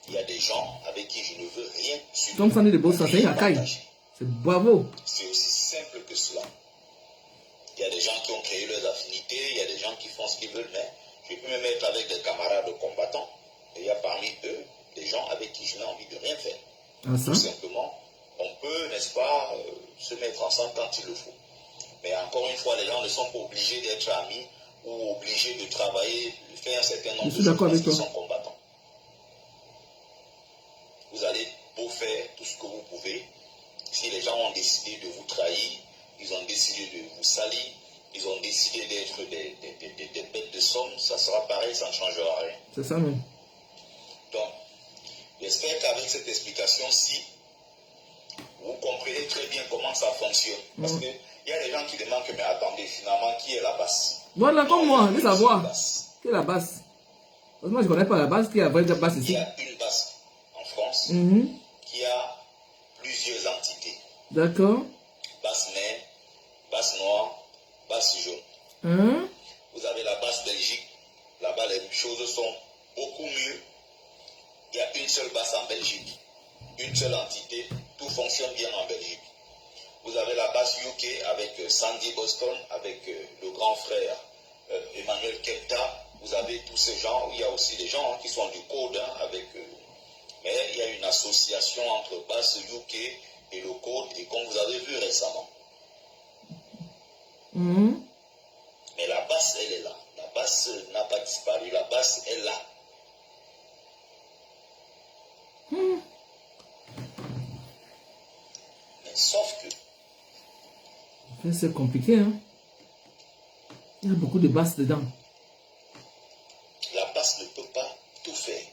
Il y a des gens avec qui je ne veux rien subir. Comme ça, de ça, c'est racaille. C'est bravo. C'est aussi simple que cela. Il y a des gens qui ont créé leurs affinités, il y a des gens qui font ce qu'ils veulent, mais je peux me mettre avec des camarades combattants. Et il y a parmi eux des gens avec qui je n'ai envie de rien faire. Tout simplement, on peut, n'est-ce pas, se mettre ensemble quand il le faut. Mais encore une fois, les gens ne sont pas obligés d'être amis ou obligés de travailler, de faire un certain nombre de choses parce qu'ils sont combattants. Vous allez beau faire tout ce que vous pouvez. Si les gens ont décidé de vous trahir, ils ont décidé de vous salir, ils ont décidé d'être des bêtes de somme, ça sera pareil, ça ne changera rien. C'est ça même. Donc, j'espère qu'avec cette explication-ci, vous comprenez très bien comment ça fonctionne. Parce qu'il y a des gens qui demandent que, mais attendez, finalement, qui est la base? Voilà, comme moi, je veux savoir. Qui est la base? Moi, je ne connais pas la base qui a vraie base Il ici. y a une base en France qui a plusieurs entités. D'accord. Base mère, base noire, base jaune. Vous avez la base Belgique. Là-bas, les choses sont beaucoup mieux. Il y a une seule base en Belgique. Une seule entité. Tout fonctionne bien en Belgique. Vous avez la base UK avec Sandy Boston, avec le grand frère Emmanuel Kepta. Vous avez tous ces gens. Il y a aussi des gens qui sont du code avec mais il y a une association entre base UK et le code, et comme vous avez vu récemment. Mais la base, elle est là. La base n'a pas disparu. La base est là. Mais sauf que c'est compliqué, hein. Il y a beaucoup de bases dedans. La base ne peut pas tout faire.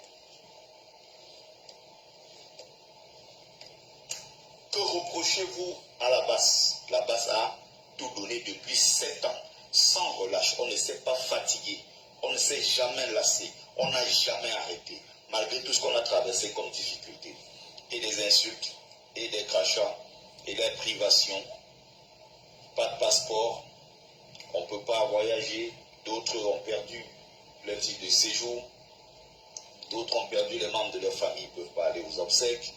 Que reprochez-vous à la base? La base a tout donné depuis 7 ans, sans relâche. On ne s'est pas fatigué, on ne s'est jamais lassé, on n'a jamais arrêté, malgré tout ce qu'on a traversé comme difficulté. Et des insultes, et des crachats, et des privations. Pas de passeport, on ne peut pas voyager, d'autres ont perdu leur titre de séjour, d'autres ont perdu les membres de leur famille, ne peuvent pas aller aux obsèques,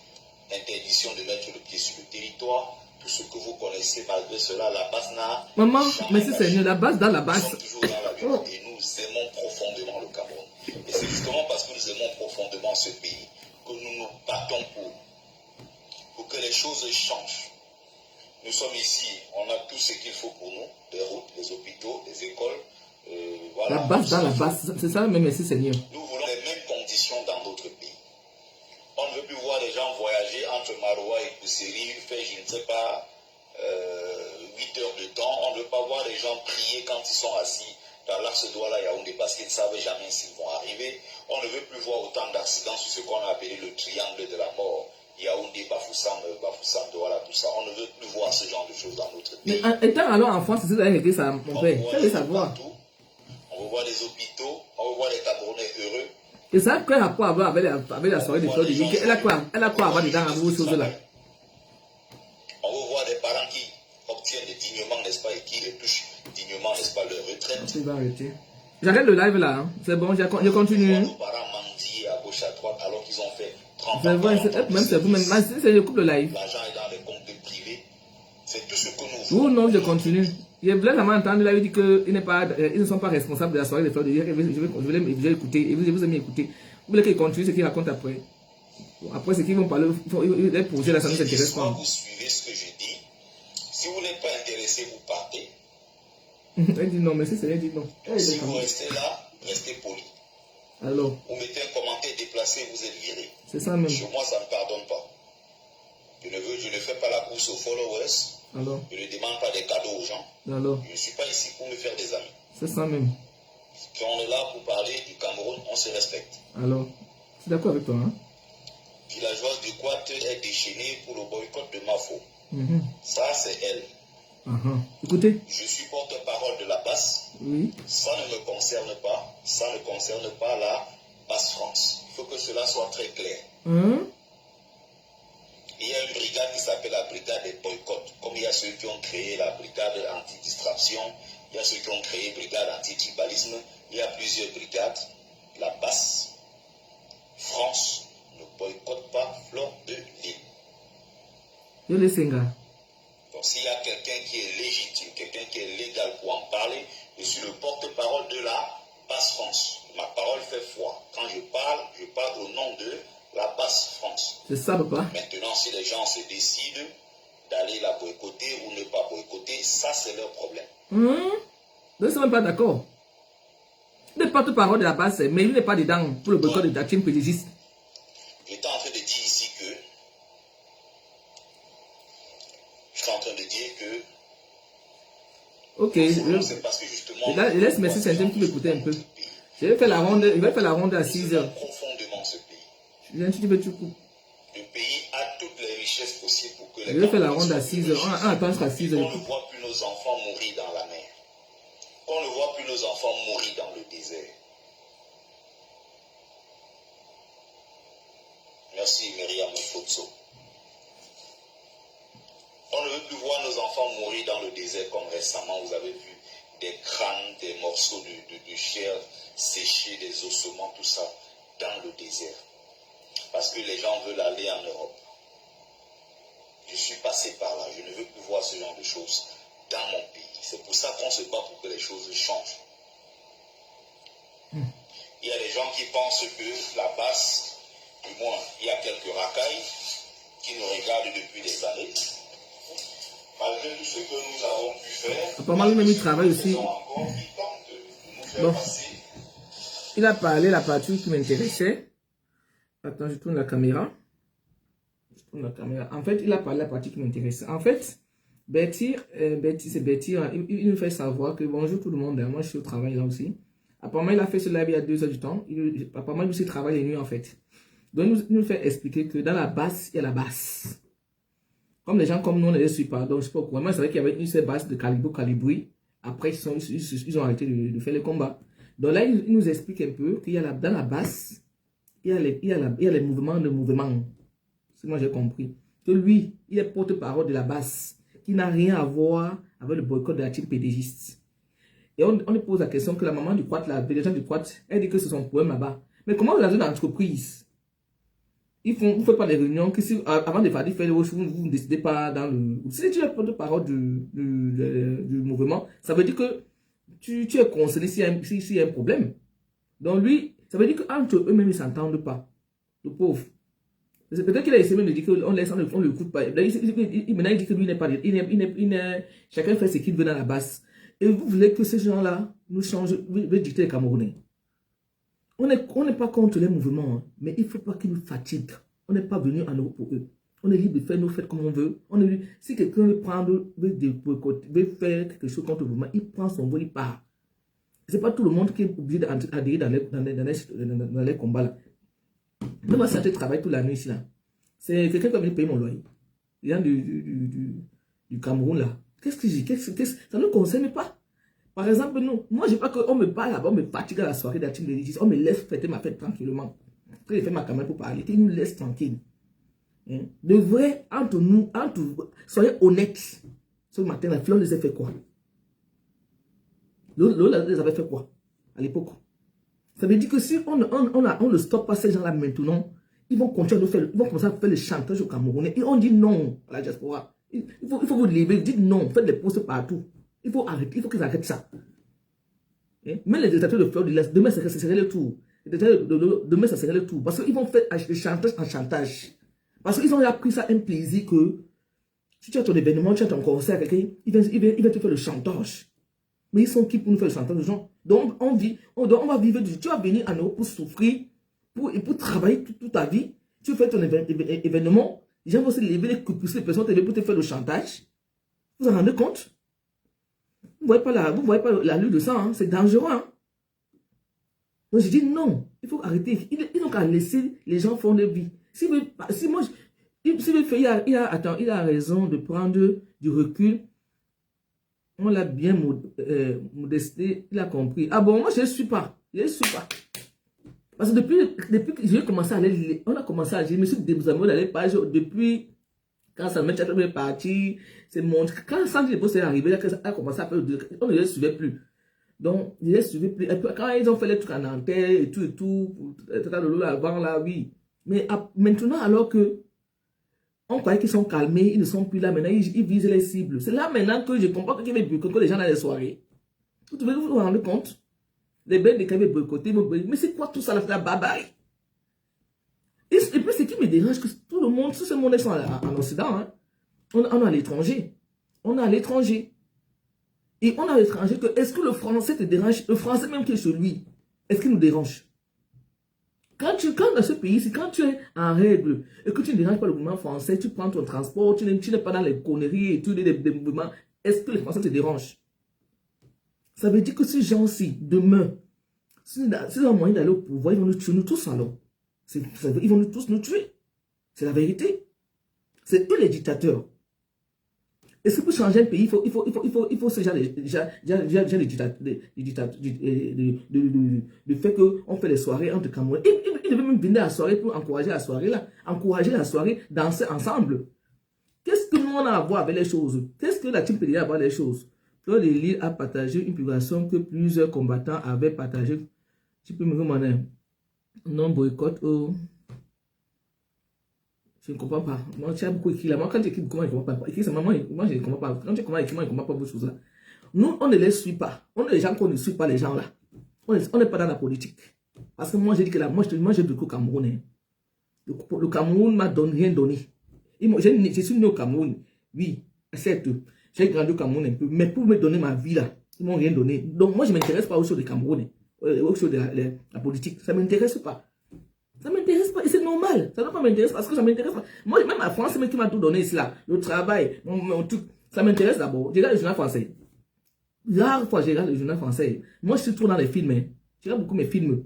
interdiction de mettre le pied sur le territoire, tout ce que vous connaissez. Malgré cela, la base n'a Maman, jamais merci lâché. Seigneur, la base dans la Nous base. sommes toujours dans la lutte et nous aimons profondément le Cameroun. Et c'est justement parce que nous aimons profondément ce pays que nous nous battons pour que les choses changent. Nous sommes ici, on a tout ce qu'il faut pour nous, des routes, des hôpitaux, des écoles. Voilà, La base dans la base, c'est ça, mais merci Seigneur. Nous voulons les mêmes conditions dans notre pays. On ne veut plus voir les gens voyager entre Maroua et Kousseri, faire, je ne sais pas, 8 heures de temps. On ne veut pas voir les gens prier quand ils sont assis dans l'axe Douala Yaoundé parce qu'ils ne savent jamais s'ils vont arriver. On ne veut plus voir autant d'accidents sur ce qu'on a appelé le triangle de la mort. Yaoundé, Bafoussam, Douala, tout ça. On ne veut plus voir ce genre de choses dans notre pays. Mais étant alors en France, c'est ça réglé ça, mon père. On Quel est savoir? veut voir des hôpitaux, on veut voir les Camerounais heureux. Et ça, quel rapport avoir avec la soirée de Fleur de Vie? Elle a quoi avoir dedans à vos choses là? On veut voir des parents qui obtiennent dignement, n'est-ce pas, et qui touchent dignement, n'est-ce pas, leur retraite. Tu vas arrêter. J'arrête le live là, hein. C'est bon, je continue. Nos parents mendier à gauche, à droite, alors qu'ils ont fait 30 ans. Même c'est vous-même, c'est je coupe le live. L'argent est dans les comptes privés. C'est tout ce que nous voulons. Ou non, je continue. Je voulais vraiment entendre, là, il dit qu'ils ne sont pas responsables de la soirée de Fleur de Vie. Je vais écouter, et vous aimez écouter. Vous voulez qu'ils continuent ce qu'ils racontent après. Après, ce qu'ils vont parler, les projets là, ça ne nous intéresse pas. Vous suivez ce que je dis. Si vous n'êtes pas intéressé, vous partez. Elle dit non, mais c'est elle dit non. Si vous restez là, restez poli. Alors. Vous mettez un commentaire déplacé, vous êtes viré. C'est ça même. Sur moi, ça ne pardonne pas. Je ne fais pas la course aux followers. Alors. Je ne demande pas des cadeaux aux gens. Alors. Je ne suis pas ici pour me faire des amis. C'est ça même. Quand on est là pour parler du Cameroun, on se respecte. Alors, je suis d'accord avec toi. Hein? Villageoise du Quat est déchaînée pour le boycott de Mafo. Ça, c'est elle. Écoutez. Je suis porte-parole de la BAS. Oui. Ça ne me concerne pas. Ça ne concerne pas la BAS France. Il faut que cela soit très clair. Il y a une brigade qui s'appelle la brigade des boycotts. Comme il y a ceux qui ont créé la brigade anti-distraction, il y a ceux qui ont créé la brigade anti-tribalisme, il y a plusieurs brigades. La BAS France ne boycotte pas Fleur de Lille. Je le sais, gars. Donc s'il y a quelqu'un qui est légitime, quelqu'un qui est légal pour en parler, je suis le porte-parole de la BAS France. Ma parole fait foi. Quand je parle au nom de la BAS France. C'est ça, papa. Maintenant, si les gens se décident d'aller la boycotter ou ne pas boycotter, ça c'est leur problème. Je ne suis même pas d'accord. Il n'est pas toute parole de la base, mais il n'est pas dedans pour le boycott de la team prédigiste. J'étais en train de dire ici que ok, c'est parce que justement il laisse Messi Saint-Denis pour l'écouter un peu. Je vais faire la ronde, il va faire la ronde à 6 heures. Profondément ce pays. Tu veux tout couper. Le pays a toutes les richesses possibles pour que les je vais faire la ronde à 6 heures. On attend jusqu'à 6 heures. On ne voit plus nos enfants mourir dans la mer. On ne voit plus nos enfants mourir dans le désert. Fotso. On ne veut plus voir nos enfants mourir dans le désert comme récemment. Vous avez vu des crânes, des morceaux de chair séchés, des ossements, tout ça, dans le désert. Parce que les gens veulent aller en Europe. Je suis passé par là. Je ne veux plus voir ce genre de choses dans mon pays. C'est pour ça qu'on se bat pour que les choses changent. Il y a des gens qui pensent que la basse, du moins, il y a quelques racailles qui nous regardent depuis des années. Malgré tout ce que nous avons pu faire, apparemment, lui-même, il travaille aussi. Bon. Il a parlé la partie qui m'intéressait. Attends, je tourne la caméra. En fait, il a parlé la partie qui m'intéressait. En fait, Betty, c'est Betty, il nous fait savoir que bonjour tout le monde, moi je suis au travail là aussi. Apparemment, il a fait ce live il y a 2 heures du temps. Apparemment, lui aussi travaille les nuits en fait. Donc, il nous fait expliquer que dans la basse, il y a la basse. Comme les gens comme nous, on ne les suit pas. Donc, je ne sais pas pourquoi. Moi, c'est vrai qu'il y avait une seule basse de Calibri. Après, ils ont arrêté de faire les combats. Donc là, il nous explique un peu qu'il y a dans la basse, il y a les mouvements de mouvement. C'est moi j'ai compris. Que lui, il est porte-parole de la basse, qui n'a rien à voir avec le boycott de la team pédégiste. Et on lui pose la question que la maman du Quat, la dirigeante du Quat, elle dit que c'est son problème là-bas. Mais comment dans une entreprise, vous ne faites pas des réunions, que si, avant de faire les choses, vous ne décidez pas dans le... Si tu es porte-parole du mouvement, ça veut dire que tu es concerné s'il y a un problème. Donc lui, ça veut dire qu'entre eux-mêmes, ils ne s'entendent pas. Le pauvre. C'est peut-être qu'il a essayé même de dire qu'on on ne l'écoute pas. Maintenant, il dit que lui n'est pas... chacun fait ce qu'il veut dans la basse. Et vous voulez que ces gens-là nous changent, veulent dicter les Camerounais. On n'est pas contre les mouvements, hein, mais il ne faut pas qu'ils nous fatiguent. On n'est pas venu en Europe pour eux. On est libre de faire nos fêtes comme on veut. Si quelqu'un veut faire quelque chose contre le mouvement, il prend son vol, il part. Ce n'est pas tout le monde qui est obligé d'adhérer dans les combats là. Même moi, ça, je travaille toute la nuit ici là. C'est quelqu'un qui va venir payer mon loyer. Il y a du Cameroun là. Qu'est-ce que j'ai? Ça ne nous concerne pas. Par exemple, nous, moi, je n'ai pas qu'on me parle là-bas, on me fatigue à la soirée de la team de l'église. On me laisse fêter ma fête tranquillement. Quand j'ai fait ma caméra pour parler, ils nous laissent tranquille. De vrai, entre nous, soyez honnêtes. Ce matin, la Fleur les a fait quoi? Lola les avait fait quoi à l'époque? Ça veut dire que si on ne stoppe pas ces gens-là maintenant, ils vont continuer à nous faire, ils vont commencer à faire le chantage au Camerounais. Et on dit non à la diaspora. Il faut vous lever, dites non, faites des postes partout. Il faut arrêter, il faut qu'ils arrêtent ça. Même les dictateurs de Fleur de l'Est, demain, ça serait le tour. Demain, ça serait le tour. Parce qu'ils vont faire le chantage en chantage. Parce qu'ils ont appris ça un plaisir que si tu as ton événement, tu as ton concert, quelqu'un, il va te faire le chantage. Mais ils sont qui pour nous faire le chantage de gens? Donc, on va vivre, tu vas venir en Europe pour souffrir, pour travailler toute ta vie. Tu fais ton événement, les gens vont se lever, pousser les personnes pour te faire le chantage. Vous vous rendez compte? Vous ne voyez pas la lutte de ça, hein? C'est dangereux. Hein? Donc, je dis non, il faut arrêter. Ils n'ont qu'à laisser les gens faire leur vie. S'il a raison de prendre du recul. On l'a bien modesté, il a compris. Ah bon, moi je ne suis pas. Je ne suis pas. Parce que depuis que j'ai commencé à aller, on a commencé à, je me suis désamoré dans les pages depuis quand ça me est parti, c'est mon. Quand Sandrine Depos est arrivé, elle a commencé à faire, on ne les suivait plus. Donc, je ne les suivais plus. Et puis, quand ils ont fait les trucs en Nanterre et tout, avant là, oui. Mais maintenant, alors que on croyait qu'ils sont calmés, ils ne sont plus là. Maintenant, ils visent les cibles. C'est là maintenant que je comprends qu'il y avait boycotté les gens dans les soirées. Vous devez vous rendre compte. Les belles qui avaient boycotté. Mais c'est quoi tout ça, la barbarie? Et puis, ce qui me dérange, que tout le monde, tout ce monde est en Occident. Hein. On est à l'étranger. On est à l'étranger. Et on est à l'étranger. Est-ce que le français te dérange? Le français même qui est celui, est-ce qu'il nous dérange? Quand dans ce pays, quand tu es en règle et que tu ne déranges pas le gouvernement français, tu prends ton transport, tu n'es pas dans les conneries et tout, des mouvements, est-ce que les Français te dérangent? Ça veut dire que ces gens-ci, demain, s'ils ont moyen d'aller au pouvoir, ils vont nous tuer nous tous alors. Ils vont nous tous nous tuer. C'est la vérité. C'est eux les dictateurs. Est-ce que pour changer un pays, il faut ce genre de fait qu'on fait des soirées entre Camerounais. Il devait même venir à la soirée pour encourager la soirée là. Encourager la soirée, danser ensemble. Qu'est-ce que nous on a à voir avec les choses? Qu'est-ce que la team peut dire à voir les choses? Claude Lille a partagé une publication que plusieurs combattants avaient partagée. Tu peux me demander. Non, boycott. Oh. Je ne comprends pas. Moi, tu as beaucoup écrit là. Moi, quand tu écris, comment je ne comprends pas. Écris seulement, moi, je ne comprends pas. Quand tu commences à écrire, moi, je ne comprends pas vos choses là. Nous, on ne les suit pas. On est les gens qu'on ne suit pas, les gens là. On n'est pas dans la politique. Parce que moi, j'ai dit que là, moi, j'ai vécu au Cameroun. Hein. Le Cameroun m'a rien donné. Je suis né au Cameroun. Oui, certes. J'ai grandi au Cameroun un peu. Mais pour me donner ma vie là, ils ne m'ont rien donné. Donc, moi, je ne m'intéresse pas aux choses du Cameroun. Aux choses de la politique. Ça ne m'intéresse pas. Ça ne m'intéresse pas, et c'est normal. Ça ne pas m'intéresser parce que ça ne m'intéresse pas. Moi, même la France, c'est moi qui m'a tout donné ici là. Le travail, mon truc. Ça m'intéresse d'abord. Je regarde le journal français. Rare fois, je regarde le journal français. Moi, je suis trop dans les films. Hein. Je regarde beaucoup mes films.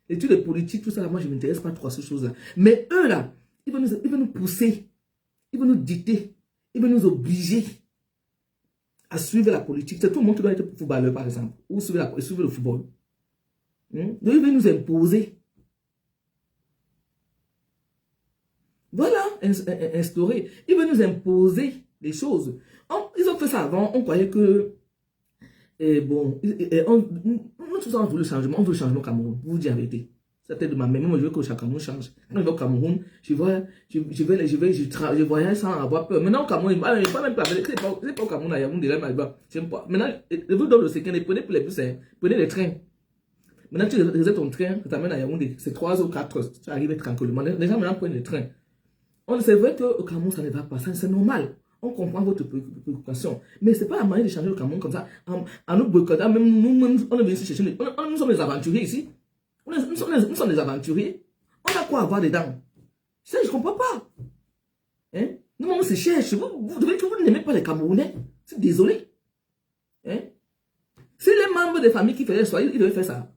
Études de politique, tout ça, là, moi, je ne m'intéresse pas trop à ces choses-là. Mais eux, là, ils vont nous pousser. Ils vont nous dicter. Ils vont nous obliger à suivre la politique. C'est tout le monde qui doit être footballeur, par exemple. Ou suivre le football. Donc, ils vont nous imposer. Voilà, instaurer. Ils veulent nous imposer des choses. Ils ont fait ça avant, on croyait que... bon, nous tous on veut le changement, on veut le changement au Cameroun. Vous dites la vérité. Ça peut-être de ma mère, moi je veux que le Cameroun change. Quand je vais au Cameroun, je voyage sans avoir peur. Maintenant au Cameroun, pas même pas, c'est pas au Cameroun, à Yaoundé, j'aime pas. Maintenant, je vous donne le second, prenez pour les bus, prenez les trains. Maintenant tu réserves ton train, tu t'amènes à Yaoundé, c'est 3 ou 4 heures, tu arrives tranquillement. Les gens maintenant prennent les trains. C'est vrai qu'au Cameroun, ça ne va pas, c'est normal. On comprend votre préoccupation. Mais ce n'est pas la manière de changer le Cameroun comme ça. En nous boycottant, même nous, on est venus chercher. Nous sommes des aventuriers ici. Nous sommes des aventuriers. On a quoi avoir dedans? Ça, je ne comprends pas. Hein? Nous, on se cherche. Vous devez que vous n'aimez pas les Camerounais. C'est désolé. Hein? C'est les membres des familles qui faisaient ça, ils devaient faire ça.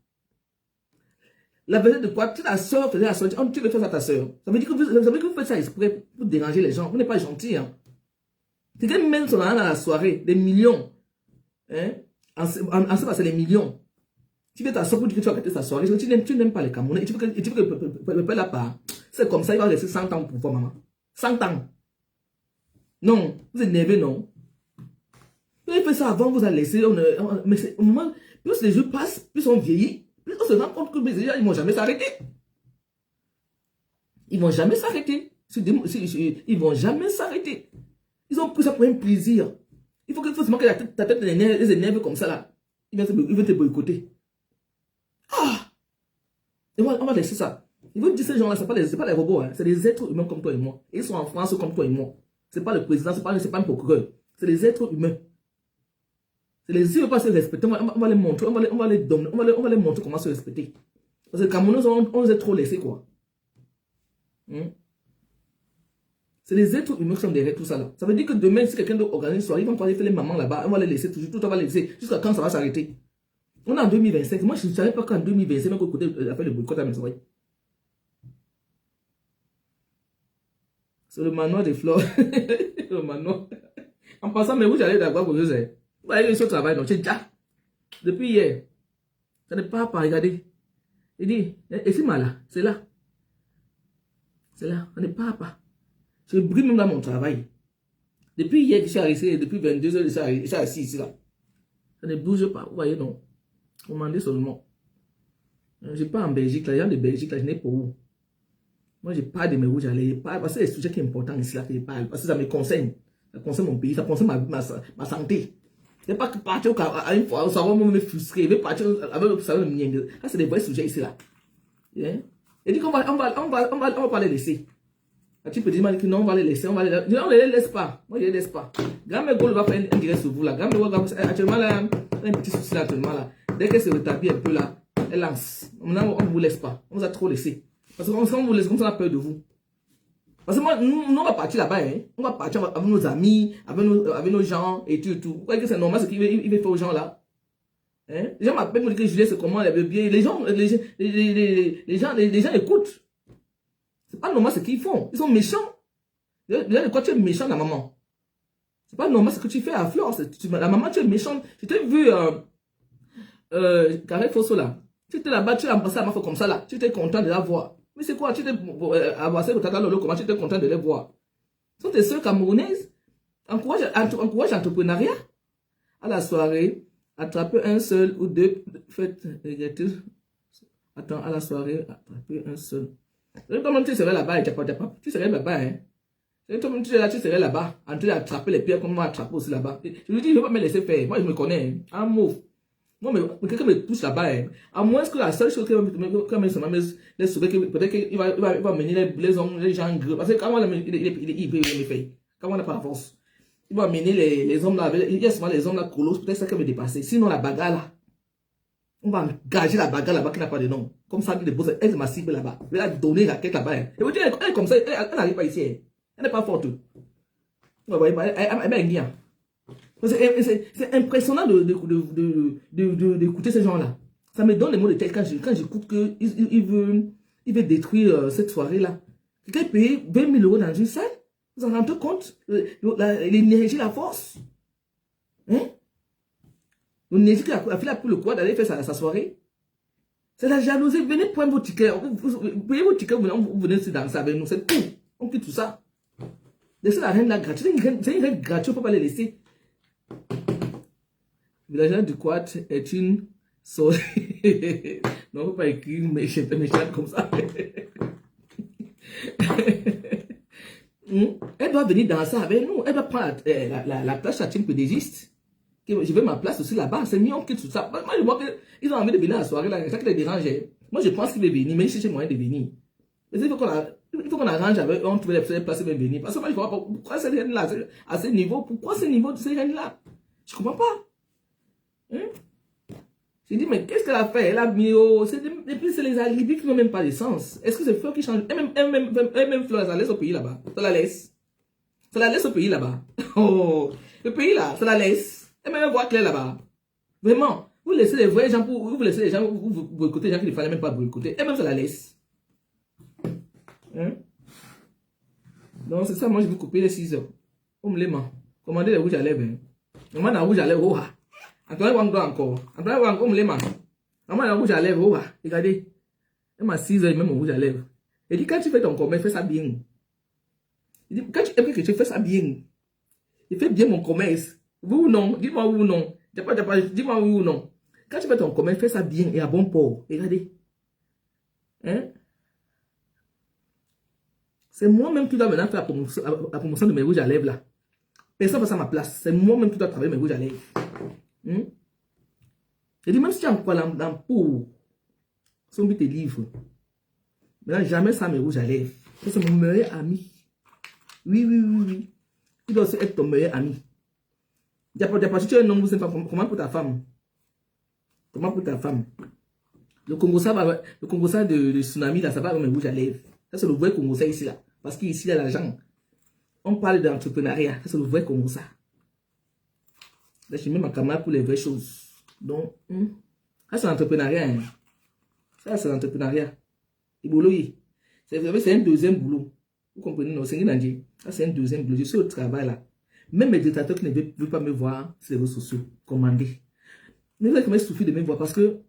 La vérité de quoi? Tu la soeur faisait la soeur, tu veux faire ça à ta soeur. Ça veut dire que vous faites ça exprès pour déranger les gens. Vous n'êtes pas gentil. Hein? Quelqu'un même son argent dans la soirée, des millions. Hein? En ce moment, c'est les millions. Tu veux ta soeur pour dire que tu vas quitter sa soirée. Tu n'aimes pas les Camerounais. Tu veux que le père la part. C'est comme ça, il va rester 100 ans pour voir maman. 100 ans. Non, vous êtes énervé, non? Vous avez fait ça avant, vous avez laissé. Mais au moment, plus les jours passent, plus on vieillit. On se rend compte que les gens, ils ne vont jamais s'arrêter. Ils ne vont jamais s'arrêter. Ils ne vont jamais s'arrêter. Ils ont pris ça pour un plaisir. Il faut seulement que ta tête les énerve comme ça là. Ils vont te boycotter. Ah! Et on va laisser ça. Ils vont dire ces gens-là, ce n'est pas les robots. Hein. C'est des êtres humains comme toi et moi. Et ils sont en France comme toi et moi. Ce n'est pas le président, ce n'est pas un procureur. C'est des êtres humains. C'est les yeux pas se respecter, on va les montrer, on va les donner, on va les montrer comment se respecter. Parce que les Camerounais, on les a trop laissés, quoi. C'est les êtres humains qui sont derrière tout ça, là. Ça veut dire que demain, si quelqu'un doit organiser une soirée, ils vont pas aller faire les mamans là-bas, on va les laisser toujours, tout on va les laisser, jusqu'à quand ça va s'arrêter. On est en 2025, moi je ne savais pas qu'en 2025, même côté a fait le boycott à mes oreilles. C'est le manoir des fleurs. Le manoir. En passant, mais vous allez d'abord pour vous, c'est. Vous voyez ce travail, donc c'est déjà. Depuis hier, ça n'est pas à regarder. Il dit, et c'est mal là, c'est là. C'est là, ça n'est pas à pas. Je brûle même dans mon travail. Depuis hier que je suis arrivé, depuis 22 heures, je suis assis ici là. Ça ne bouge pas, vous voyez non. Commandez seulement. Je n'ai pas en Belgique, là, les gens de Belgique, là, je n'ai pas où. Moi, je parle de mes rouges à l'air, parce que c'est le sujet qui est important ici là que je parle, parce que ça me concerne. Ça concerne mon pays, ça concerne ma santé. C'est pas que partir à une fois, ça va me frustrer, mais partir avec le salaire de mien. Ça, c'est des vrais sujets ici là. Yeah. Et dit qu'on va pas les laisser. Tu peux dire que non, on va les laisser, on ne les laisse pas. Moi, je ne les laisse pas. Grand-mère Gaulle va faire un direct sur vous là. Grand-mère Gaulle va faire actuellement là, un petit souci là actuellement là. Dès qu'elle se rétablit un peu là, elle lance. Maintenant, on ne vous laisse pas. On vous a trop laissé. Parce que quand on vous laisse, on a peur de vous. Parce que moi, nous, on va partir là-bas, hein. On va partir avec nos amis, avec nos gens et tout. Vous voyez que c'est normal ce qu'il veut faire aux gens là. Hein? Les gens m'appellent, me disent que Julien, c'est comment, elle veut bien. Les gens écoutent. C'est pas normal ce qu'ils font. Ils sont méchants. Déjà, de quoi tu es méchant, la maman? C'est pas normal ce que tu fais à Flore. La maman, tu es méchante. Je t'ai vu, Carré Fosso là. Tu étais là-bas, tu as embrassé la meuf comme ça là. Tu étais content de la voir. Mais c'est quoi? Tu étais embrassé le tata Lolo, comment tu étais content de les voir? Ce sont tes sœurs camerounaises. Encourage l'entrepreneuriat. À la soirée, attrapez un seul ou deux. Faites. Attends, à la soirée, attrapez un seul. Toi-même, tu serais là-bas et tu serais là-bas, hein. Toi-même, tu serais là-bas, en train d'attraper les pierres comme moi, attraper aussi là-bas. Je lui dis, je ne vais pas me laisser faire. Moi, je me connais, hein. Un mot. Moi, mais quelqu'un me pousse là-bas, hein. À moins que la seule chose qui va me laisse sauver, peut-être qu'il va mener les hommes, les gens gros. Parce que quand il peut me faire. Quand on n'a pas la force. Il va mener les hommes là, il y a souvent les hommes là, colosses, peut-être ça qui va me dépasser. Sinon, la bagarre là, on va engager la bagarre là-bas qui n'a pas de nom. Comme ça, elle m'a ciblé là-bas. Elle a donné la quête là-bas. Hein. Et vous dites, elle est comme ça, elle n'arrive pas ici. Hein. Elle n'est pas forte. Elle est bien. C'est impressionnant d'écouter ces gens-là. Ça me donne les mots de tête quand j'écoute qu'il veut détruire cette soirée-là. Quelqu'un paye 20 000 euros dans une salle. Vous en rendez compte? L'énergie, la force. Hein? L'énergie qui a fait pour le quoi d'aller faire sa soirée. C'est la jalousie. Venez prendre vos tickets. Vous payez vos tickets, vous venez se danser avec nous. C'est tout. On quitte tout ça. Laissez la reine là gratuite. C'est une reine gratuite, on ne peut pas les laisser. Le villageois du Quat est une sorte. Non, on ne peut pas écrire méchante comme ça. Elle doit venir danser avec nous. Elle doit prendre la place à Tim Pédégiste. Je veux ma place aussi là-bas. C'est mieux que tout ça. Moi, je vois qu'ils ont envie de venir à la soirée là. Ça qui les dérange. Moi, je pense qu'ils veulent venir, mais ils cherchent moyen de venir. Mais il faut qu'on arrange avec eux, on trouve les places et venir. Parce que moi, je ne vois pas pourquoi ces reines-là, à ce niveau, pourquoi ce niveau de ces reines-là? Je ne comprends pas. Hein? Je dis, mais qu'est-ce qu'elle a fait? Elle a mis au. Et puis, c'est les alibis qui n'ont même pas de sens. Est-ce que c'est Fleur qui change? Elle-même, Fleur, ça la laisse au pays là-bas. Ça la laisse. Ça la laisse au pays là-bas. Oh, le pays là, ça la laisse. Elle-même voit clair là-bas. Vraiment. Vous laissez les vrais gens vous laissez les gens, vous boycottez les gens qui ne fallait même pas boycotter. Elle-même, ça la laisse. Hein? Donc, c'est ça, moi, je vais couper les 6 heures. On me les ment. Commandez les rouges à lèvres. Moi, dans rouge à lèvres, oh, Antoine Wangdo encore. Antoine Wangdo, on me les ment. Moi, dans rouge à lèvres, oh, regardez. Elle m'a 6 heures, même mon rouge à lèvres. Elle dit, quand tu fais ton commerce, fais ça bien. Il dit, quand tu aimes que tu fais ça bien, il fait bien mon commerce. Oui ou non? Dis-moi oui ou non. Dis-moi oui ou non. Quand tu fais ton commerce, fais ça bien et à bon port. Regardez. Hein? C'est moi-même qui dois maintenant faire la promotion de mes rouges à lèvres là. Personne ne passe à ma place. C'est moi-même qui dois travailler mes rouges à lèvres. Je dis, même si tu as encore dans pour son but tes livres, maintenant jamais ça mes rouges à lèvres. C'est mon meilleur ami. Oui. Tu dois aussi être ton meilleur ami. Si tu es un homme ou une femme, comment pour ta femme? Comment pour ta femme? Le Congo ça de tsunami là, ça va avec mes rouges à lèvres. Ça, c'est le vrai Congo ça ici là. Parce qu'ici, il y a l'argent. On parle d'entrepreneuriat. Ça, c'est le vrai Congo ça. Là, je mets ma caméra pour les vraies choses. Donc, ça, c'est l'entrepreneuriat. Hein. Ça, c'est l'entrepreneuriat. Et boulot, c'est un deuxième boulot. Vous comprenez, non? C'est ça, c'est un deuxième boulot. Je suis au travail là. Même mes dictateurs qui ne veulent pas me voir sur les réseaux sociaux, commander. Mais vous avez souffert de me voir parce que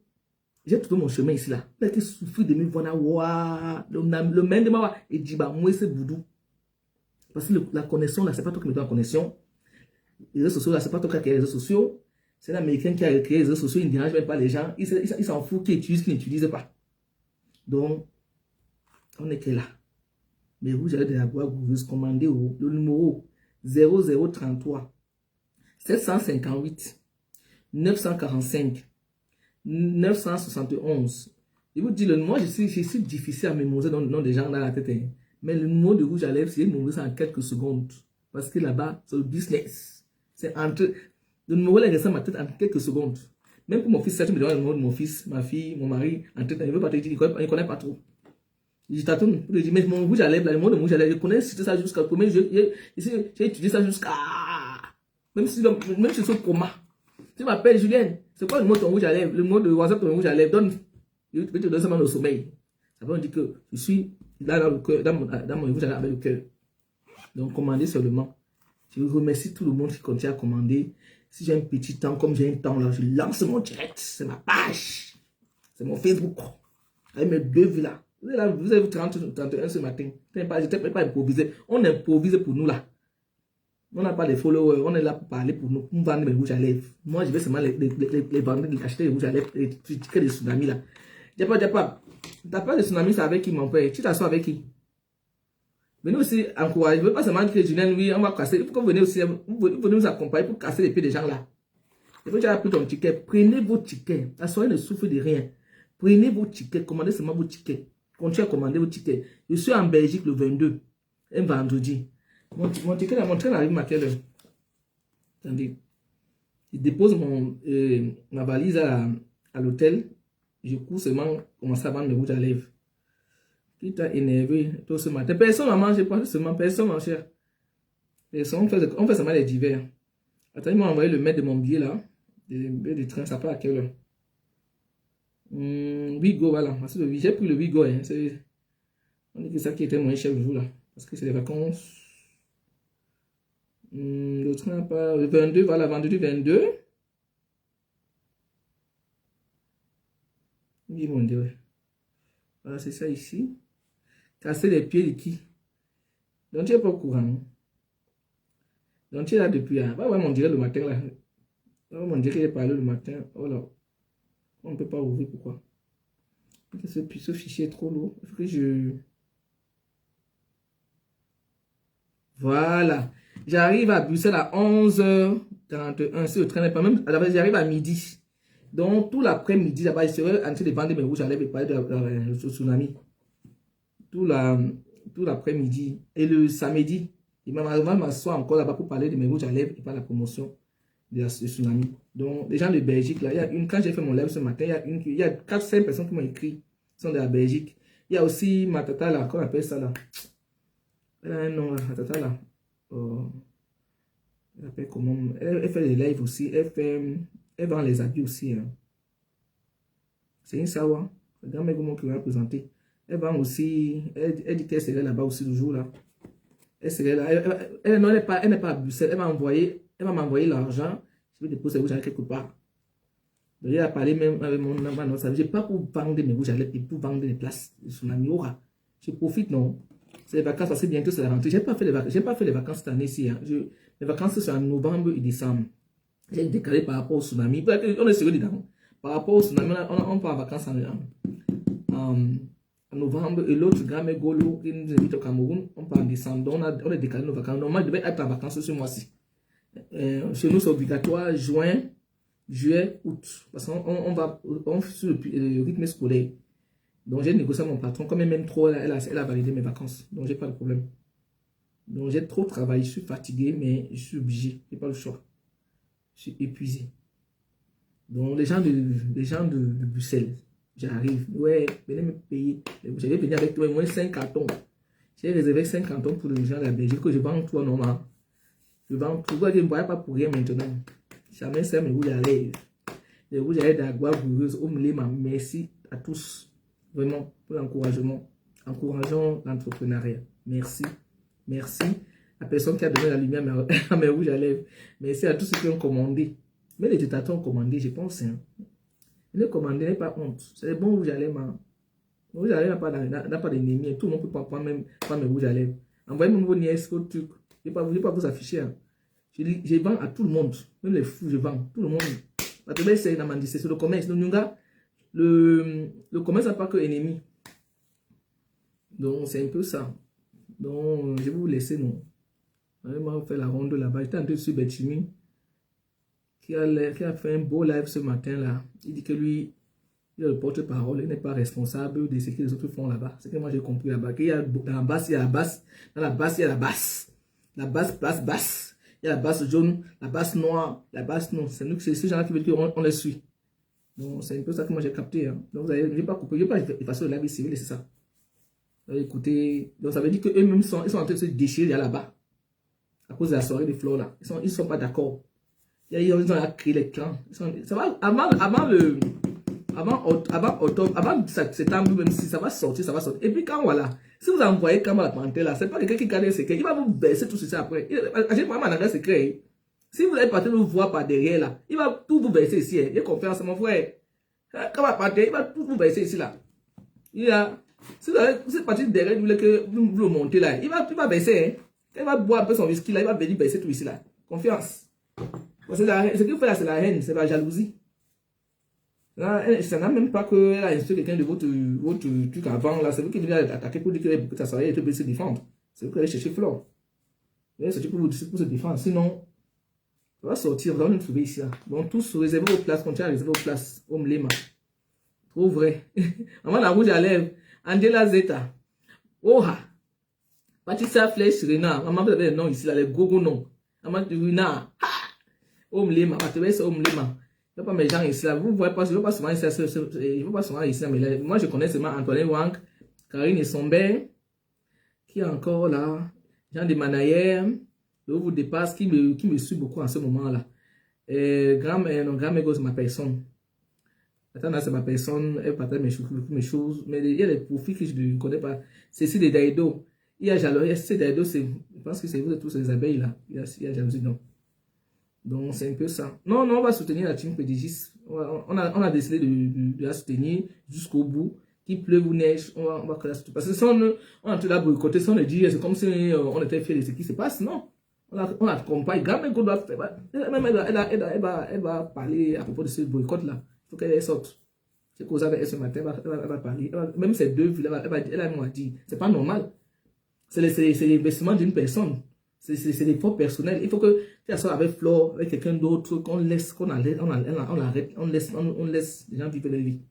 j'ai trouvé mon chemin ici là. Vous avez souffert de me voir là. Waouh! Le même de moi, et dit, bah, moi, c'est boudou. Parce que la connexion là, c'est pas toi qui me donne la connexion. Les réseaux sociaux là, c'est pas toi qui as créé les réseaux sociaux. C'est l'Américain qui a créé les réseaux sociaux. Il ne dérange même pas les gens. Il s'en fout qui utilise, qui n'utilise pas. Donc, on est que là. Mais vous, j'allais de la boîte, vous commandez le numéro 0033 758 945 971. Je vous dis, moi, je suis difficile à mémoriser dans le nom des gens dans la tête. Hein. Mais le mot de rouge à lèvres, c'est mémoriser en quelques secondes. Parce que là-bas, c'est le business. C'est entre. Le numéro là, il reste dans ma tête en quelques secondes. Même pour mon fils, ça, tu me donnes le numéro de mon fils, ma fille, mon mari, en tête, il ne veut pas te dire, il ne connaît pas trop. Je t'attends pour lui dire, mais mon rouge à lèvres, le mot de rouge à lèvres, je connais ça jusqu'à le premier jeu. J'ai étudié ça jusqu'à. Même si je suis au coma. Tu m'appelles Julien, c'est quoi le mot de ton rouge à lèvres? Le mot de WhatsApp de ton rouge à lèvres, donne. Je vais te donner seulement le sommeil. Ça veut dire que je suis là dans le cœur, dans mon rouge à lèvres avec le cœur. Donc, commandez seulement Je remercie tout le monde qui continue à commander. Si j'ai un petit temps, comme j'ai un temps là, je lance mon direct. C'est ma page. C'est mon Facebook. Avec mes 2 vues là. Vous avez 31 ce matin. Je n'ai pas improvisé. On improvise pour nous là. On n'a pas de followers. On est là pour parler pour nous. Pour vendre mes rouges à lèvres. Moi, je vais seulement les vendre, acheter les rouges à lèvres et critiquer les tsunamis là. Diapa. T'as pas de tsunami, c'est avec qui mon frère? Tu t'assois avec qui? Venez aussi encourager. Je ne veux pas seulement que Julien, oui, on va casser. Il faut que vous venez aussi, vous venez nous accompagner pour casser les pieds des gens là. Il faut que tu aies pris ton ticket. Prenez vos tickets. Assoyez, ne souffrez de rien. Prenez vos tickets. Commandez seulement vos tickets. Continuez à commander vos tickets. Je suis en Belgique le 22. Un vendredi. Mon ticket, mon train arrive à quelle heure? Attendez. Je dépose ma valise à l'hôtel. Je cours seulement commencer à vendre mes rouges à lèvres. Qui t'a énervé tout ce matin? Personne n'a mangé, pas seulement personne, mon cher. Personne, on fait seulement les divers. Attends, il m'a envoyé le maître de mon billet là. Du train, ça part à quelle heure? Wigo, voilà. J'ai pris le Wigo. Hein. On dit que c'est ça qui était moins cher le jour là. Parce que c'est les vacances. Le train part le 22, voilà, vendredi 22. Oui, mon Dieu. Voilà, c'est ça ici. Casser les pieds de qui? Donc tu n'es pas au courant. Donc tu es là depuis. Va voir mon direct le matin là. Va voir mon direct, il est parlé le matin. Oh là. On ne peut pas ouvrir, pourquoi? Ce fichier est trop lourd. Il faut que je... Voilà. J'arrive à Bruxelles à 11h41. Si le train n'est pas même... J'arrive à midi. Donc, tout l'après-midi, là-bas, je serai en train de vendre mes rouges à lèvres et parler de tsunami. Tout l'après-midi. Et le samedi, il m'a m'asseoir encore là-bas pour parler de mes rouges à lèvres et pas la promotion de tsunami. Donc, les gens de Belgique, là, il y a une, quand j'ai fait mon live ce matin, il y a 4-5 personnes qui m'ont écrit, qui sont de la Belgique. Il y a aussi ma tata là, comment on appelle ça là? Elle a un nom là, ma tata là. Elle appelle comment? Elle fait des lives aussi, elle vend les habits aussi. Hein. C'est une sawa. Regarde mes gourmands qui va présenter. Elle vend aussi, elle dit qu'elle serait là-bas aussi le jour là. Elle serait là. Elle n'est pas à Bruxelles. Elle va m'envoyer l'argent. Je vais déposer rouges à lèvres quelque part. Donc, il a parlé même avec mon amant. Ça veut dire pas pour vendre mes rouges à lèvres et pour vendre des places de tsunami. Je profite, non. C'est les vacances parce que bientôt c'est la rentrée. Je n'ai pas fait les vacances cette année-ci. Hein. Les vacances c'est en novembre et décembre. J'ai décalé par rapport au tsunami. On est sérieux dedans. Par rapport au tsunami, on part en vacances en novembre. Et l'autre, Game Golo, qui nous invite au Cameroun, on part en décembre. Donc, on a décalé nos vacances. Normalement, je devais être en vacances ce mois-ci. Chez nous, c'est obligatoire juin, juillet, août. Parce qu'on sur le rythme scolaire. Donc, j'ai négocié avec mon patron. Comme elle m'aime trop, elle a validé mes vacances. Donc, j'ai pas de problème. Donc, j'ai trop travaillé. Je suis fatigué, mais je suis obligé. Je n'ai pas le choix. Je suis épuisé. Donc, les gens de Bruxelles, j'arrive. Ouais, venez me payer. Je vais venir avec au moins 5 cartons. J'ai réservé 5 cartons pour les gens de la Belgique que je vends tout en normal. Je vends tout. Je ne voyais pas pour rien maintenant. Jamais ça mes rouges à lèvres. Les rouges à lèvres d'Agua Boureuse. Merci à tous. Vraiment, pour l'encouragement. Encourageons l'entrepreneuriat. Merci. Merci à personne qui a donné la lumière à mes rouges à lèvres. Merci à tous ceux qui ont commandé. Mais les dictateurs ont commandé, je pense. Hein. Les commandés, n'ayez pas honte. C'est les bons rouges à lèvres. Hein. Les rouges à lèvres n'a pas d'ennemi. Tout le monde peut prendre même pas mes rouges à lèvres. Envoyez-moi vos nièces, vos trucs. Je ne vais pas vous afficher. Hein. Je vends à tout le monde. Même les fous, je vends. Tout le monde. C'est le commerce. Le commerce n'a pas que ennemi. Donc, c'est un peu ça. Donc, je vais vous laisser, non. Je vais faire la ronde là-bas. J'étais en train de suivre Betchimi, qui a fait un beau live ce matin-là. Il dit que lui, il est le porte-parole, il n'est pas responsable de ce que les autres font là-bas. C'est que moi, j'ai compris là-bas. Dans la basse, il y a la basse. Dans la basse, il y a la basse. La basse, basse. Il y a la basse jaune, la basse noire, la basse non. C'est ces gens-là qui veulent qu'on les suit. Donc, c'est un peu ça que moi, j'ai capté. Hein. Donc, vous allez, je ne vais pas couper. Je ne vais pas effacer le live ici. C'est ça. Écoutez, donc ça veut dire qu'eux-mêmes ils sont en train de se déchirer là-bas. À cause de la soirée de Flore là. Ils sont pas d'accord. Ils ont créé les clans. Ça va, avant avant octobre, avant septembre, même si ça va sortir, ça va sortir. Et puis quand voilà, si vous envoyez Kama la parenté là, c'est pas quelqu'un qui garde un secret, il va vous baisser tout ceci après. J'ai vraiment un engagement secret. Si vous avez parti nous voir par derrière là, il va tout vous baisser ici. Il a confiance, mon frère. Kama la parenté, il va tout vous baisser ici là. Si vous êtes parti derrière, vous voulez que vous le montez là, il va baisser. Quand il va boire un peu son whisky là, il va venir baisser tout ici là. Confiance. Ce qu'il fait là, c'est la haine, c'est la jalousie. Là, ça n'a même pas qu'elle a insulté quelqu'un de votre truc avant là. C'est vous qui venez attaquer pour dire que beaucoup de sa soirée et peut se défendre. C'est vous qui allez chercher Flore. Vous allez chercher pour se défendre. Sinon, ça va sortir, vous allez nous trouver ici là. Donc tous réservez vos places, continuez à réserver vos places. Homme Lema. Trop vrai. Maman la rouge à lèvres. Angela Zeta. Oha. Patricia Flèche Rena. Maman vous avez le nom ici là, les gogo noms. Maman de Rina. Homme Lema. C'est Homme Lema. Je ne vois pas mes gens ici là. Vous ne voyez pas, je ne vois pas souvent ici. Je ne vois pas souvent ici. Mais là, moi je connais seulement Antoine Wang, Karine Somber. Qui est encore là? Jean de Manayer. Le vous dépasse. Qui me suit beaucoup en ce moment là. Grand-mère, c'est ma personne. Attends, c'est ma personne, elle partage mes choses, mais il y a des profils que je ne connais pas. Cécile de Daïdo. Il y a jalousie, c'est Daïdo, je pense que c'est vous tous les abeilles là. Il y a jalousie, non. Donc c'est un peu ça. Non, on va soutenir la team Pédigis. On a décidé de la soutenir jusqu'au bout. Qu'il pleuve ou neige, on va la soutenir. Parce que si on a tout là boycotté, si on le dit, c'est comme si on était fiers de ce qui se passe, non. On accompagne. Grand-mère doit faire. Elle va parler à propos de ce boycott là. Il faut qu'elle sorte. J'ai causé avec elle ce matin, elle va parler. Même ces deux villes, elle a dit, c'est pas normal. C'est l'investissement d'une personne. C'est l'effort personnel. Il faut que tu sois avec Flore, avec quelqu'un d'autre, qu'on laisse, on arrête, on laisse les gens vivre leur vie.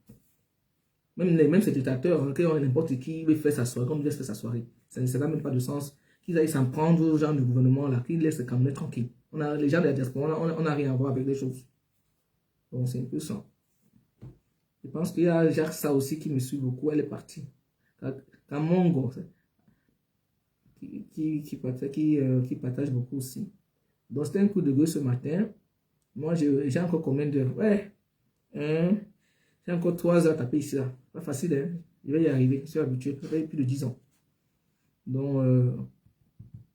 Même ces dictateurs, n'importe qui veut faire sa soirée, on laisse faire sa soirée. Ça n'a même pas de sens. Qu'ils aillent s'en prendre aux gens du gouvernement, là, qu'ils laissent les camerounais tranquilles. Les gens de la diaspora, on n'a rien à voir avec les choses. Donc c'est un peu ça. Je pense qu'il y a Jacques ça aussi qui me suit beaucoup. Elle est partie. Kamongo, qui partage beaucoup aussi. Donc c'était un coup de gueule ce matin. Moi j'ai encore combien d'heures? Ouais. J'ai encore 3 heures à taper ici là. Pas facile, hein. Je vais y arriver. Je suis habitué. Ça fait plus de 10 ans. Donc,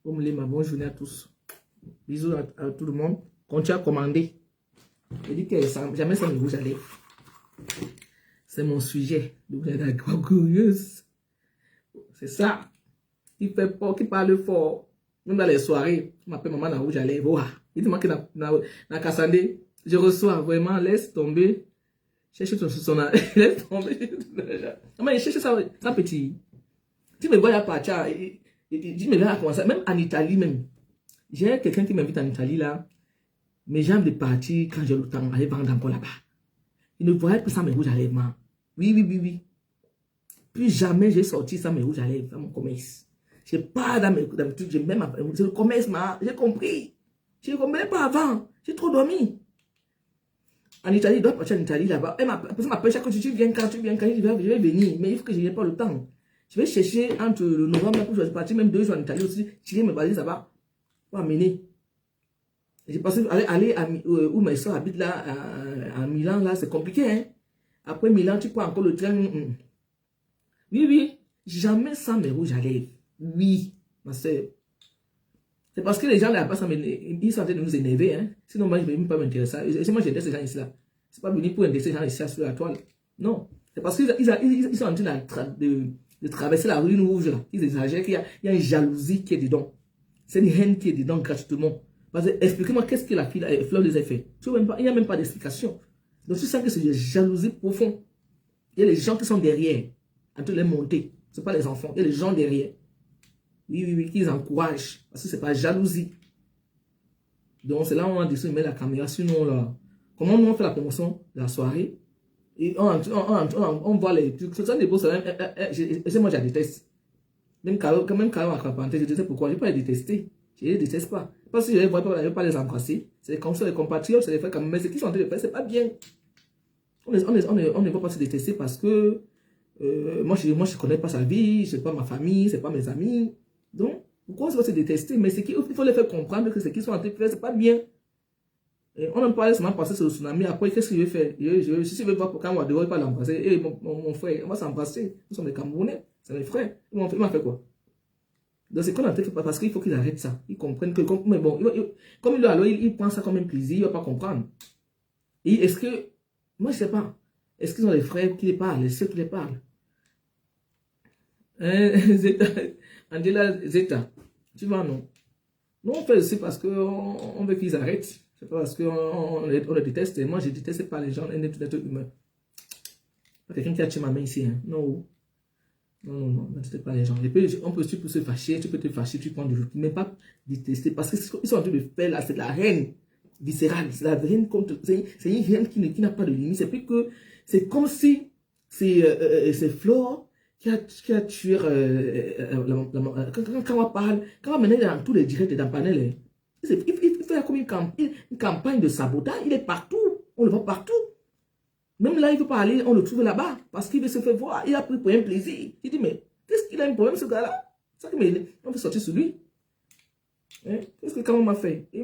ma bonne journée à tous. Bisous à tout le monde. Continuez à commander. Je dis que jamais ça me rouge à lèvres. C'est mon sujet. Donc, j'ai la curieuse. C'est ça. Qui fait fort, qui parle fort. Même dans les soirées, je m'appelle maman la rouge à lèvres. Il dit que dans Kassandé, je reçois vraiment, laisse tomber. Cherche son laisse tomber. Maman, il cherche ça petit. Tu me vois à partir. Je me vois à commencer. Même en Italie, même. J'ai quelqu'un qui m'invite en Italie là. Mais j'aime de partir quand j'ai le temps, aller vendre encore là-bas. Il ne voyait plus ça mes rouges à lèvres. Oui. Plus jamais j'ai sorti ça mes rouges à lèvres dans mon commerce. Je n'ai pas d'habitude, c'est le commerce, j'ai compris. Je ne comprenais pas avant. J'ai trop dormi. En Italie, il doit partir en Italie là-bas. Elle m'appelle chaque fois, tu viens quand, je vais venir. Mais il faut que je n'ai pas le temps. Je vais chercher entre le novembre, pour je vais partir même 2 jours en Italie aussi. Tirer mes valises là-bas pour amener. J'ai pensé aller où mes soeurs habitent là, à Milan, là, c'est compliqué, hein. Après Milan, tu prends encore le train. Oui, jamais sans mes rouges à lèvres. Oui, ma soeur. C'est parce que les gens là-bas, ils sont en train de nous énerver, hein. Sinon, moi, je ne vais même pas m'intéresser. Et moi, j'aide ces gens ici là. C'est pas venu pour aider ces gens ici sur la toile. Non. C'est parce qu'ils sont en train de traverser la rue rouge là. Ils exagèrent qu'il y a une jalousie qui est dedans. C'est une haine qui est dedans gratuitement. Parce que expliquez-moi qu'est-ce que la fille Fleur les a fait. Il n'y a même pas d'explication. Donc tu sens que c'est une jalousie profonde. Il y a les gens qui sont derrière, en train de les monter. Ce n'est pas les enfants, il y a les gens derrière. Oui, qui les encouragent. Parce que ce n'est pas jalousie. Donc c'est là où on a décidé de mettre la caméra. Sinon, là, comment on fait la promotion de la soirée? Et on voit les trucs. Ce sont des beaux salaires. Moi, je la déteste. Même Caro a crapanté, je ne sais pourquoi. Je ne vais pas les détester. Je ne les déteste pas. Parce que je ne vais pas les embrasser. C'est comme ça, les compatriotes, c'est les frères comme mais ce qu'ils sont en train de faire, c'est pas bien. On ne va pas se détester parce que moi, je ne connais pas sa vie, ce n'est pas ma famille, ce n'est pas mes amis. Donc, pourquoi on va se détester? Mais il faut les faire comprendre que ce qu'ils sont en train de faire, ce n'est pas bien. On en parlait seulement passer sur le tsunami. Après, qu'est-ce qu'il veut faire? Si je veux voir quand on va devoir pas l'embrasser, et mon frère, on va s'embrasser. Nous sommes des Camerounais, c'est mes frères. Il m'a fait quoi? Donc c'est qu'on a fait parce qu'il faut qu'il arrête ça. Ils comprennent que, mais bon, comme il prend ça comme un plaisir, il ne va pas comprendre. Et est-ce que, moi je ne sais pas, est-ce qu'ils ont des frères qui les parlent, les sœurs qui les parlent? Zeta, Angela Zeta, tu vois, non? Nous on fait aussi parce qu'on veut qu'ils arrêtent. C'est pas parce qu'on les déteste. Moi je ne déteste pas les gens, un être humain. Pas quelqu'un qui a tué ma main ici, hein. Non. Non, ne déteste pas les gens. Et puis, tu peux se fâcher, tu peux te fâcher, tu prends du recul, mais pas détester. Parce qu'ils sont en train de faire là, c'est de la haine viscérale. C'est la haine contre. C'est une haine qui n'a pas de limite. C'est plus que. C'est comme si c'est Flore qui a tué. Quand on parle, quand on menait dans tous les directs dans panel, il fait comme une campagne de sabotage. Il est partout. On le voit partout. Même là, il ne veut pas aller, on le trouve là-bas, parce qu'il veut se faire voir, il a pris pour un plaisir. Il dit, mais qu'est-ce qu'il a un problème, ce gars-là? On veut sortir sur lui. Hein? Qu'est-ce que Kawa m'a fait? Je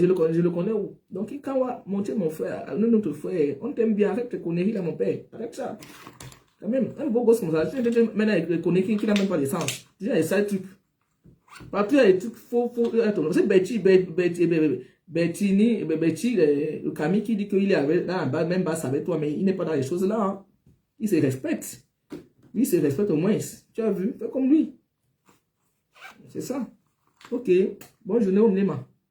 le connais où? Donc, Kawa, mon frère, notre frère, on t'aime bien, arrête de conneries là, mon père. Arrête ça. Quand même, un beau gosse comme ça, maintenant, avec les conneries qui n'a même pas d'essence. Déjà, il y a ça, truc. Partout, il y a des trucs faux. C'est Betty, le Camille qui dit qu'il est là en bas, même bas avec toi, mais il n'est pas dans les choses là. Hein. Il se respecte. Lui, il se respecte au moins. Tu as vu? Fais comme lui. C'est ça. Ok. Bonne journée, Omnema.